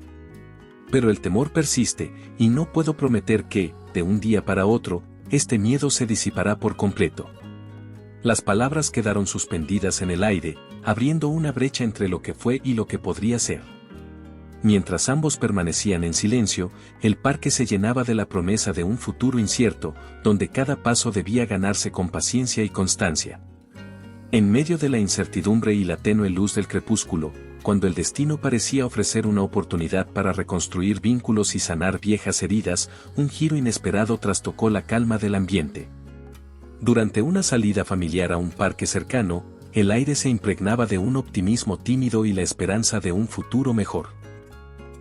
Pero el temor persiste, y no puedo prometer que, de un día para otro, este miedo se disipará por completo». Las palabras quedaron suspendidas en el aire, abriendo una brecha entre lo que fue y lo que podría ser. Mientras ambos permanecían en silencio, el parque se llenaba de la promesa de un futuro incierto, donde cada paso debía ganarse con paciencia y constancia. En medio de la incertidumbre y la tenue luz del crepúsculo, cuando el destino parecía ofrecer una oportunidad para reconstruir vínculos y sanar viejas heridas, un giro inesperado trastocó la calma del ambiente. Durante una salida familiar a un parque cercano, el aire se impregnaba de un optimismo tímido y la esperanza de un futuro mejor.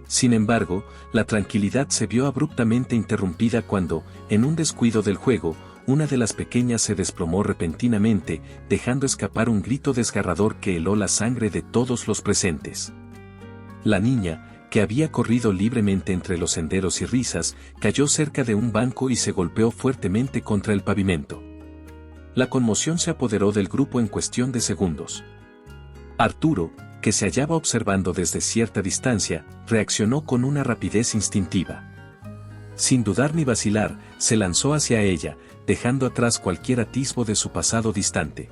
Sin embargo, la tranquilidad se vio abruptamente interrumpida cuando, en un descuido del juego, una de las pequeñas se desplomó repentinamente, dejando escapar un grito desgarrador que heló la sangre de todos los presentes. La niña, que había corrido libremente entre los senderos y risas, cayó cerca de un banco y se golpeó fuertemente contra el pavimento. La conmoción se apoderó del grupo en cuestión de segundos. Arturo, que se hallaba observando desde cierta distancia, reaccionó con una rapidez instintiva. Sin dudar ni vacilar, se lanzó hacia ella, dejando atrás cualquier atisbo de su pasado distante.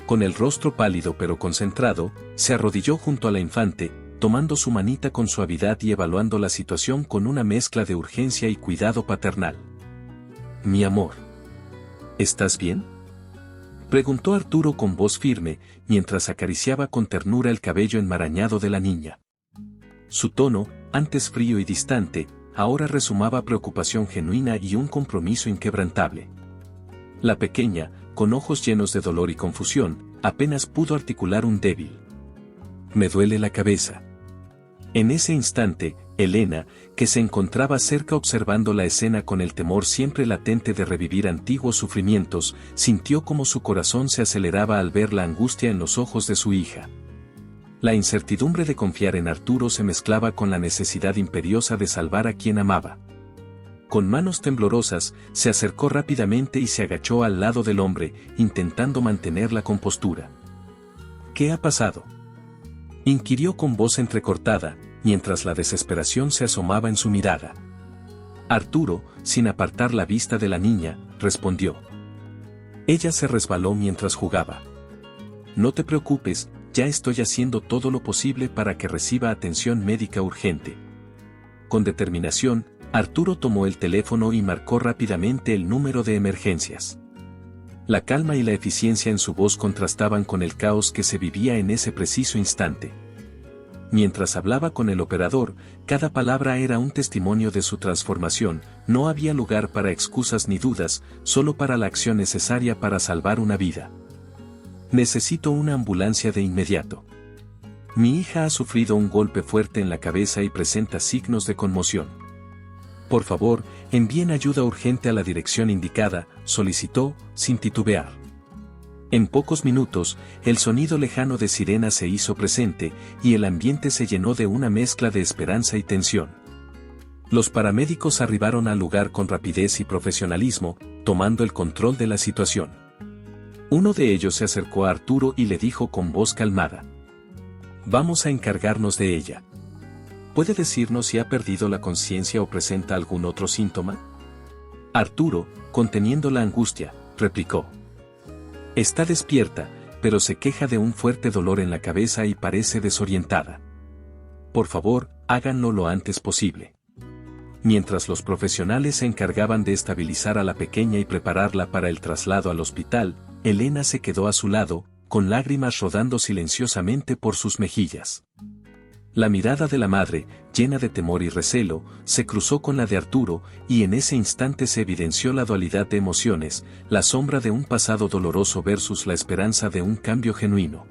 Con el rostro pálido pero concentrado, se arrodilló junto a la infante, tomando su manita con suavidad y evaluando la situación con una mezcla de urgencia y cuidado paternal. «Mi amor, ¿estás bien?», preguntó Arturo con voz firme, mientras acariciaba con ternura el cabello enmarañado de la niña. Su tono, antes frío y distante, ahora resumaba preocupación genuina y un compromiso inquebrantable. La pequeña, con ojos llenos de dolor y confusión, apenas pudo articular un débil: «Me duele la cabeza». En ese instante, Elena, que se encontraba cerca observando la escena con el temor siempre latente de revivir antiguos sufrimientos, sintió como su corazón se aceleraba al ver la angustia en los ojos de su hija. La incertidumbre de confiar en Arturo se mezclaba con la necesidad imperiosa de salvar a quien amaba. Con manos temblorosas, se acercó rápidamente y se agachó al lado del hombre, intentando mantener la compostura. «¿Qué ha pasado?», inquirió con voz entrecortada, mientras la desesperación se asomaba en su mirada. Arturo, sin apartar la vista de la niña, respondió: «Ella se resbaló mientras jugaba. No te preocupes, ya estoy haciendo todo lo posible para que reciba atención médica urgente». Con determinación, Arturo tomó el teléfono y marcó rápidamente el número de emergencias. La calma y la eficiencia en su voz contrastaban con el caos que se vivía en ese preciso instante. Mientras hablaba con el operador, cada palabra era un testimonio de su transformación. No había lugar para excusas ni dudas, solo para la acción necesaria para salvar una vida. «Necesito una ambulancia de inmediato. Mi hija ha sufrido un golpe fuerte en la cabeza y presenta signos de conmoción. Por favor, envíen ayuda urgente a la dirección indicada», solicitó, sin titubear. En pocos minutos, el sonido lejano de sirenas se hizo presente, y el ambiente se llenó de una mezcla de esperanza y tensión. Los paramédicos arribaron al lugar con rapidez y profesionalismo, tomando el control de la situación. Uno de ellos se acercó a Arturo y le dijo con voz calmada: «Vamos a encargarnos de ella. ¿Puede decirnos si ha perdido la conciencia o presenta algún otro síntoma?». Arturo, conteniendo la angustia, replicó: «Está despierta, pero se queja de un fuerte dolor en la cabeza y parece desorientada. Por favor, háganlo lo antes posible». Mientras los profesionales se encargaban de estabilizar a la pequeña y prepararla para el traslado al hospital, Elena se quedó a su lado, con lágrimas rodando silenciosamente por sus mejillas. La mirada de la madre, llena de temor y recelo, se cruzó con la de Arturo, y en ese instante se evidenció la dualidad de emociones, la sombra de un pasado doloroso versus la esperanza de un cambio genuino.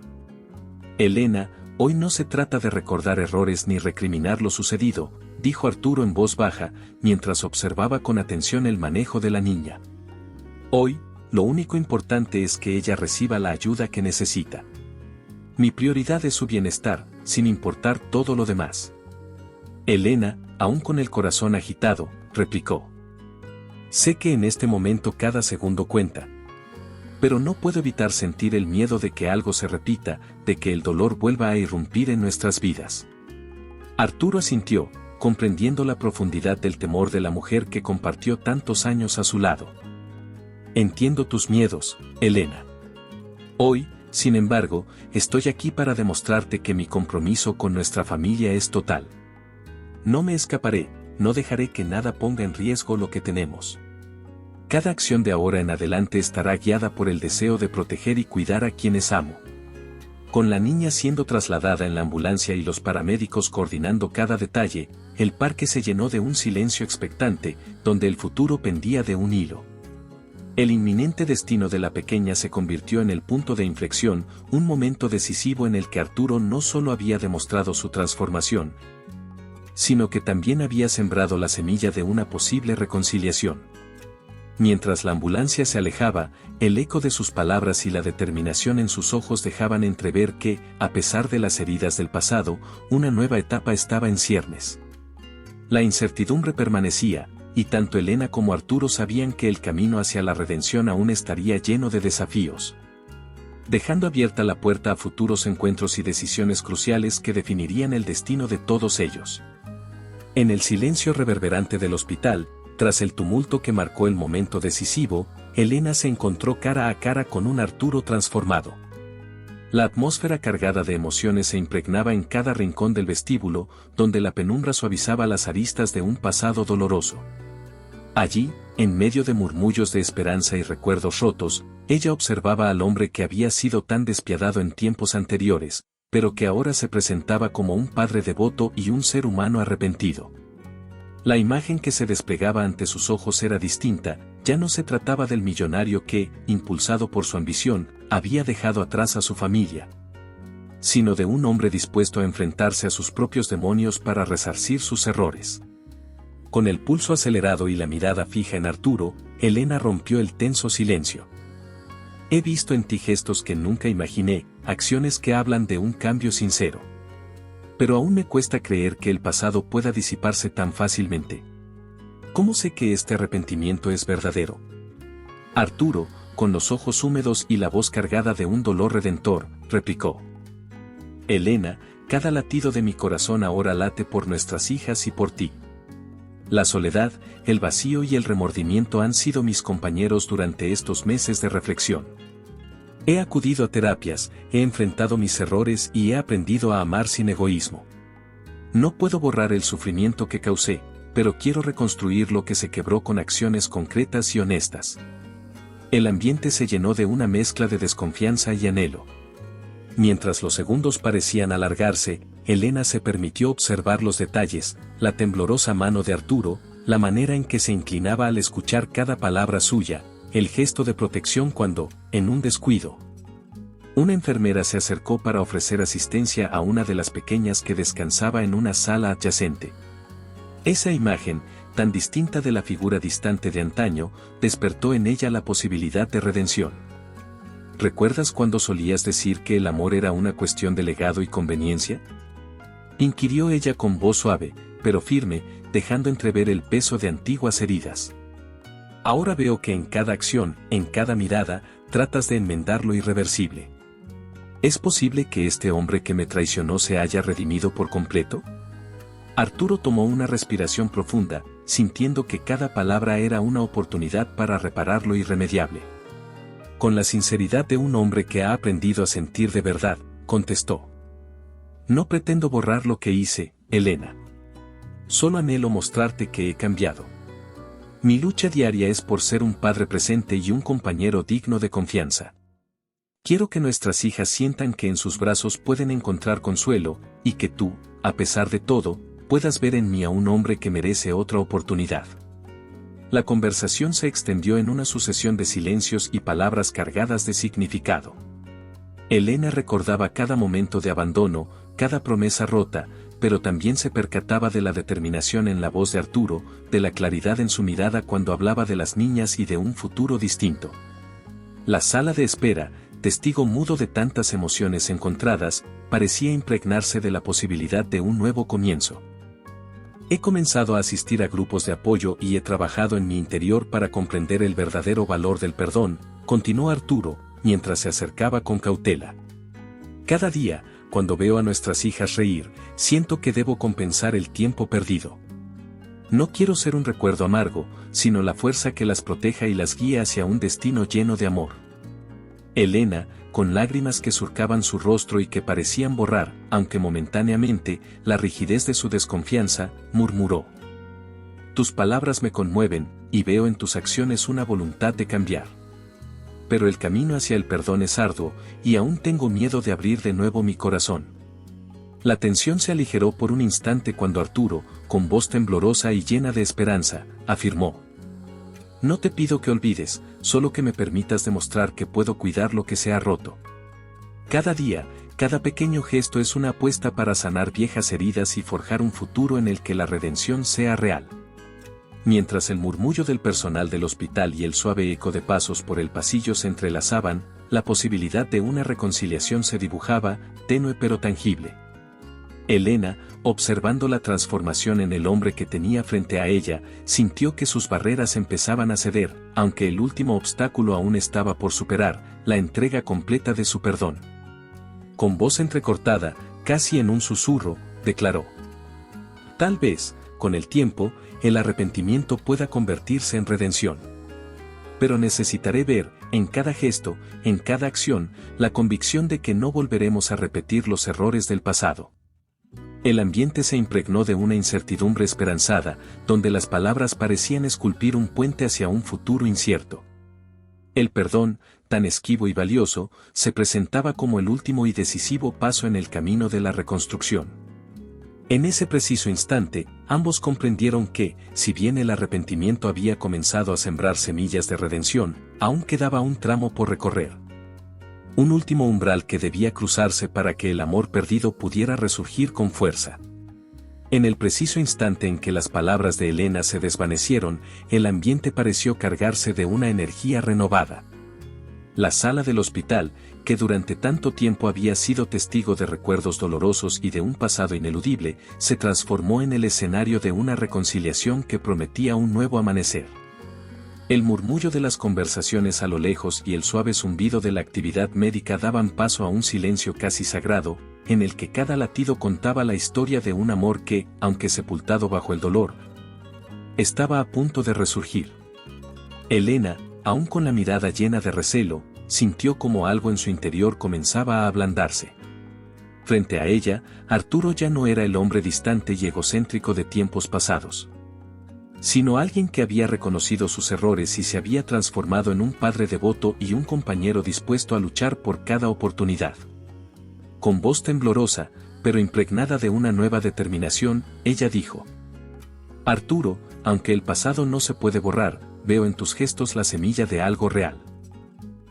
«Elena, hoy no se trata de recordar errores ni recriminar lo sucedido», dijo Arturo en voz baja, mientras observaba con atención el manejo de la niña. «Hoy, lo único importante es que ella reciba la ayuda que necesita. Mi prioridad es su bienestar, sin importar todo lo demás». Elena, aún con el corazón agitado, replicó: «Sé que en este momento cada segundo cuenta. Pero no puedo evitar sentir el miedo de que algo se repita, de que el dolor vuelva a irrumpir en nuestras vidas». Arturo asintió, comprendiendo la profundidad del temor de la mujer que compartió tantos años a su lado. «Entiendo tus miedos, Elena. Hoy, sin embargo, estoy aquí para demostrarte que mi compromiso con nuestra familia es total. No me escaparé, no dejaré que nada ponga en riesgo lo que tenemos. Cada acción de ahora en adelante estará guiada por el deseo de proteger y cuidar a quienes amo». Con la niña siendo trasladada en la ambulancia y los paramédicos coordinando cada detalle, el parque se llenó de un silencio expectante, donde el futuro pendía de un hilo. El inminente destino de la pequeña se convirtió en el punto de inflexión, un momento decisivo en el que Arturo no solo había demostrado su transformación, sino que también había sembrado la semilla de una posible reconciliación. Mientras la ambulancia se alejaba, el eco de sus palabras y la determinación en sus ojos dejaban entrever que, a pesar de las heridas del pasado, una nueva etapa estaba en ciernes. La incertidumbre permanecía, y tanto Elena como Arturo sabían que el camino hacia la redención aún estaría lleno de desafíos, dejando abierta la puerta a futuros encuentros y decisiones cruciales que definirían el destino de todos ellos. En el silencio reverberante del hospital, tras el tumulto que marcó el momento decisivo, Elena se encontró cara a cara con un Arturo transformado. La atmósfera cargada de emociones se impregnaba en cada rincón del vestíbulo, donde la penumbra suavizaba las aristas de un pasado doloroso. Allí, en medio de murmullos de esperanza y recuerdos rotos, ella observaba al hombre que había sido tan despiadado en tiempos anteriores, pero que ahora se presentaba como un padre devoto y un ser humano arrepentido. La imagen que se desplegaba ante sus ojos era distinta, ya no se trataba del millonario que, impulsado por su ambición, había dejado atrás a su familia, sino de un hombre dispuesto a enfrentarse a sus propios demonios para resarcir sus errores. Con el pulso acelerado y la mirada fija en Arturo, Elena rompió el tenso silencio. He visto en ti gestos que nunca imaginé, acciones que hablan de un cambio sincero. Pero aún me cuesta creer que el pasado pueda disiparse tan fácilmente. ¿Cómo sé que este arrepentimiento es verdadero? Arturo, con los ojos húmedos y la voz cargada de un dolor redentor, replicó. Elena, cada latido de mi corazón ahora late por nuestras hijas y por ti. La soledad, el vacío y el remordimiento han sido mis compañeros durante estos meses de reflexión. He acudido a terapias, he enfrentado mis errores y he aprendido a amar sin egoísmo. No puedo borrar el sufrimiento que causé, pero quiero reconstruir lo que se quebró con acciones concretas y honestas. El ambiente se llenó de una mezcla de desconfianza y anhelo. Mientras los segundos parecían alargarse, Elena se permitió observar los detalles, la temblorosa mano de Arturo, la manera en que se inclinaba al escuchar cada palabra suya, el gesto de protección cuando, en un descuido, una enfermera se acercó para ofrecer asistencia a una de las pequeñas que descansaba en una sala adyacente. Esa imagen, tan distinta de la figura distante de antaño, despertó en ella la posibilidad de redención. ¿Recuerdas cuando solías decir que el amor era una cuestión de legado y conveniencia? Inquirió ella con voz suave, pero firme, dejando entrever el peso de antiguas heridas. Ahora veo que en cada acción, en cada mirada, tratas de enmendar lo irreversible. ¿Es posible que este hombre que me traicionó se haya redimido por completo? Arturo tomó una respiración profunda, sintiendo que cada palabra era una oportunidad para reparar lo irremediable. Con la sinceridad de un hombre que ha aprendido a sentir de verdad, contestó. No pretendo borrar lo que hice, Elena. Solo anhelo mostrarte que he cambiado. Mi lucha diaria es por ser un padre presente y un compañero digno de confianza. Quiero que nuestras hijas sientan que en sus brazos pueden encontrar consuelo, y que tú, a pesar de todo, puedas ver en mí a un hombre que merece otra oportunidad. La conversación se extendió en una sucesión de silencios y palabras cargadas de significado. Elena recordaba cada momento de abandono, cada promesa rota, pero también se percataba de la determinación en la voz de Arturo, de la claridad en su mirada cuando hablaba de las niñas y de un futuro distinto. La sala de espera, testigo mudo de tantas emociones encontradas, parecía impregnarse de la posibilidad de un nuevo comienzo. He comenzado a asistir a grupos de apoyo y he trabajado en mi interior para comprender el verdadero valor del perdón, continuó Arturo, mientras se acercaba con cautela. Cada día, cuando veo a nuestras hijas reír, siento que debo compensar el tiempo perdido. No quiero ser un recuerdo amargo, sino la fuerza que las proteja y las guíe hacia un destino lleno de amor. Elena, con lágrimas que surcaban su rostro y que parecían borrar, aunque momentáneamente, la rigidez de su desconfianza, murmuró. Tus palabras me conmueven, y veo en tus acciones una voluntad de cambiar. Pero el camino hacia el perdón es arduo, y aún tengo miedo de abrir de nuevo mi corazón. La tensión se aligeró por un instante cuando Arturo, con voz temblorosa y llena de esperanza, afirmó. No te pido que olvides, solo que me permitas demostrar que puedo cuidar lo que se ha roto. Cada día, cada pequeño gesto es una apuesta para sanar viejas heridas y forjar un futuro en el que la redención sea real. Mientras el murmullo del personal del hospital y el suave eco de pasos por el pasillo se entrelazaban, la posibilidad de una reconciliación se dibujaba, tenue pero tangible. Elena, observando la transformación en el hombre que tenía frente a ella, sintió que sus barreras empezaban a ceder, aunque el último obstáculo aún estaba por superar, la entrega completa de su perdón. Con voz entrecortada, casi en un susurro, declaró. Tal vez, con el tiempo, el arrepentimiento pueda convertirse en redención. Pero necesitaré ver, en cada gesto, en cada acción, la convicción de que no volveremos a repetir los errores del pasado. El ambiente se impregnó de una incertidumbre esperanzada, donde las palabras parecían esculpir un puente hacia un futuro incierto. El perdón, tan esquivo y valioso, se presentaba como el último y decisivo paso en el camino de la reconstrucción. En ese preciso instante, ambos comprendieron que, si bien el arrepentimiento había comenzado a sembrar semillas de redención, aún quedaba un tramo por recorrer. Un último umbral que debía cruzarse para que el amor perdido pudiera resurgir con fuerza. En el preciso instante en que las palabras de Elena se desvanecieron, el ambiente pareció cargarse de una energía renovada. La sala del hospital, que durante tanto tiempo había sido testigo de recuerdos dolorosos y de un pasado ineludible, se transformó en el escenario de una reconciliación que prometía un nuevo amanecer. El murmullo de las conversaciones a lo lejos y el suave zumbido de la actividad médica daban paso a un silencio casi sagrado, en el que cada latido contaba la historia de un amor que, aunque sepultado bajo el dolor, estaba a punto de resurgir. Elena, aún con la mirada llena de recelo, sintió como algo en su interior comenzaba a ablandarse. Frente a ella, Arturo ya no era el hombre distante y egocéntrico de tiempos pasados, sino alguien que había reconocido sus errores y se había transformado en un padre devoto y un compañero dispuesto a luchar por cada oportunidad. Con voz temblorosa, pero impregnada de una nueva determinación, ella dijo: Arturo, aunque el pasado no se puede borrar, veo en tus gestos la semilla de algo real.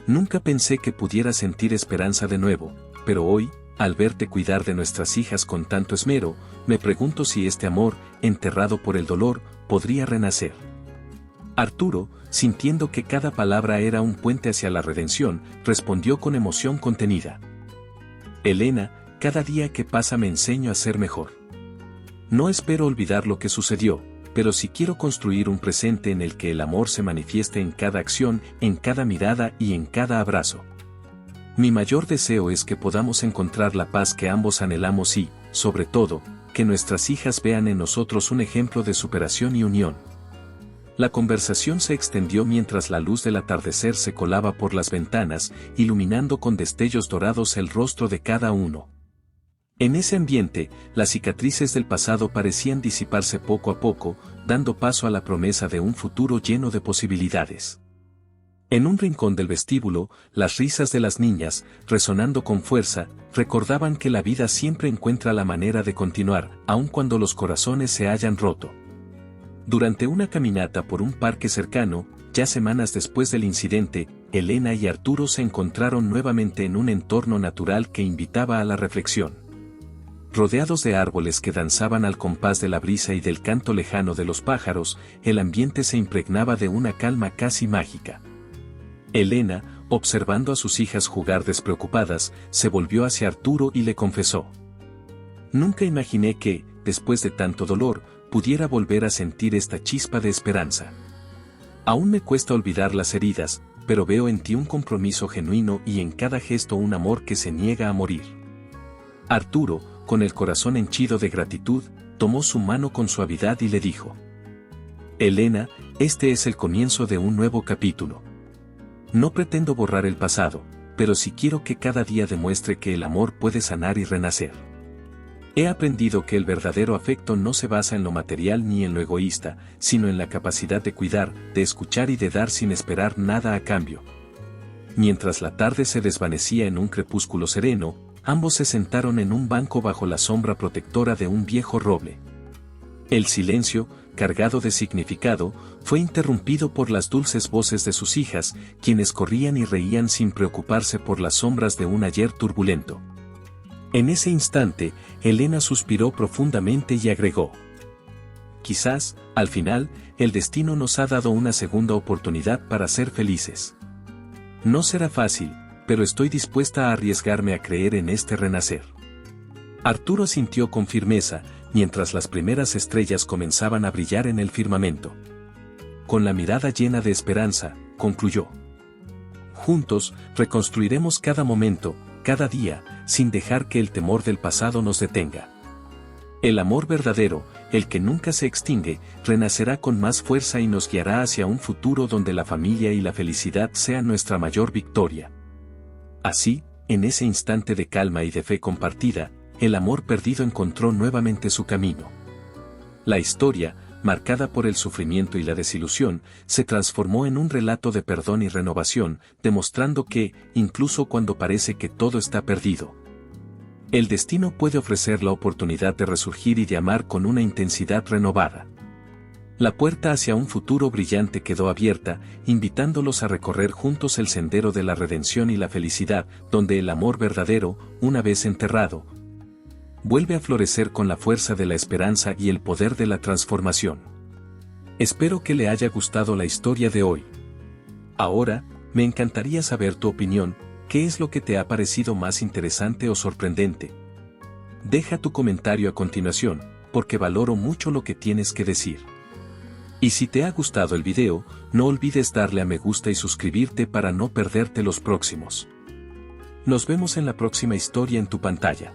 Nunca pensé que pudiera sentir esperanza de nuevo, pero hoy, al verte cuidar de nuestras hijas con tanto esmero, me pregunto si este amor, enterrado por el dolor, podría renacer. Arturo, sintiendo que cada palabra era un puente hacia la redención, respondió con emoción contenida: Elena, cada día que pasa me enseño a ser mejor. No espero olvidar lo que sucedió, pero sí quiero construir un presente en el que el amor se manifieste en cada acción, en cada mirada y en cada abrazo. Mi mayor deseo es que podamos encontrar la paz que ambos anhelamos y, sobre todo, que nuestras hijas vean en nosotros un ejemplo de superación y unión. La conversación se extendió mientras la luz del atardecer se colaba por las ventanas, iluminando con destellos dorados el rostro de cada uno. En ese ambiente, las cicatrices del pasado parecían disiparse poco a poco, dando paso a la promesa de un futuro lleno de posibilidades. En un rincón del vestíbulo, las risas de las niñas, resonando con fuerza, recordaban que la vida siempre encuentra la manera de continuar, aun cuando los corazones se hayan roto. Durante una caminata por un parque cercano, ya semanas después del incidente, Elena y Arturo se encontraron nuevamente en un entorno natural que invitaba a la reflexión. Rodeados de árboles que danzaban al compás de la brisa y del canto lejano de los pájaros, el ambiente se impregnaba de una calma casi mágica. Elena, observando a sus hijas jugar despreocupadas, se volvió hacia Arturo y le confesó: Nunca imaginé que, después de tanto dolor, pudiera volver a sentir esta chispa de esperanza. Aún me cuesta olvidar las heridas, pero veo en ti un compromiso genuino y en cada gesto un amor que se niega a morir. Arturo, con el corazón henchido de gratitud, tomó su mano con suavidad y le dijo: Elena, este es el comienzo de un nuevo capítulo. No pretendo borrar el pasado, pero sí quiero que cada día demuestre que el amor puede sanar y renacer. He aprendido que el verdadero afecto no se basa en lo material ni en lo egoísta, sino en la capacidad de cuidar, de escuchar y de dar sin esperar nada a cambio. Mientras la tarde se desvanecía en un crepúsculo sereno, ambos se sentaron en un banco bajo la sombra protectora de un viejo roble. El silencio, cargado de significado, fue interrumpido por las dulces voces de sus hijas, quienes corrían y reían sin preocuparse por las sombras de un ayer turbulento. En ese instante, Elena suspiró profundamente y agregó: Quizás, al final, el destino nos ha dado una segunda oportunidad para ser felices. No será fácil, pero estoy dispuesta a arriesgarme a creer en este renacer. Arturo sintió con firmeza, mientras las primeras estrellas comenzaban a brillar en el firmamento. Con la mirada llena de esperanza, concluyó: Juntos, reconstruiremos cada momento, cada día, sin dejar que el temor del pasado nos detenga. El amor verdadero, el que nunca se extingue, renacerá con más fuerza y nos guiará hacia un futuro donde la familia y la felicidad sean nuestra mayor victoria. Así, en ese instante de calma y de fe compartida, el amor perdido encontró nuevamente su camino. La historia, marcada por el sufrimiento y la desilusión, se transformó en un relato de perdón y renovación, demostrando que, incluso cuando parece que todo está perdido, El destino puede ofrecer la oportunidad de resurgir y de amar con una intensidad renovada. La puerta hacia un futuro brillante quedó abierta, invitándolos a recorrer juntos el sendero de la redención y la felicidad, donde el amor verdadero, una vez enterrado, vuelve a florecer con la fuerza de la esperanza y el poder de la transformación. Espero que le haya gustado la historia de hoy. Ahora, me encantaría saber tu opinión. ¿Qué es lo que te ha parecido más interesante o sorprendente? Deja tu comentario a continuación, porque valoro mucho lo que tienes que decir. Y si te ha gustado el video, no olvides darle a me gusta y suscribirte para no perderte los próximos. Nos vemos en la próxima historia en tu pantalla.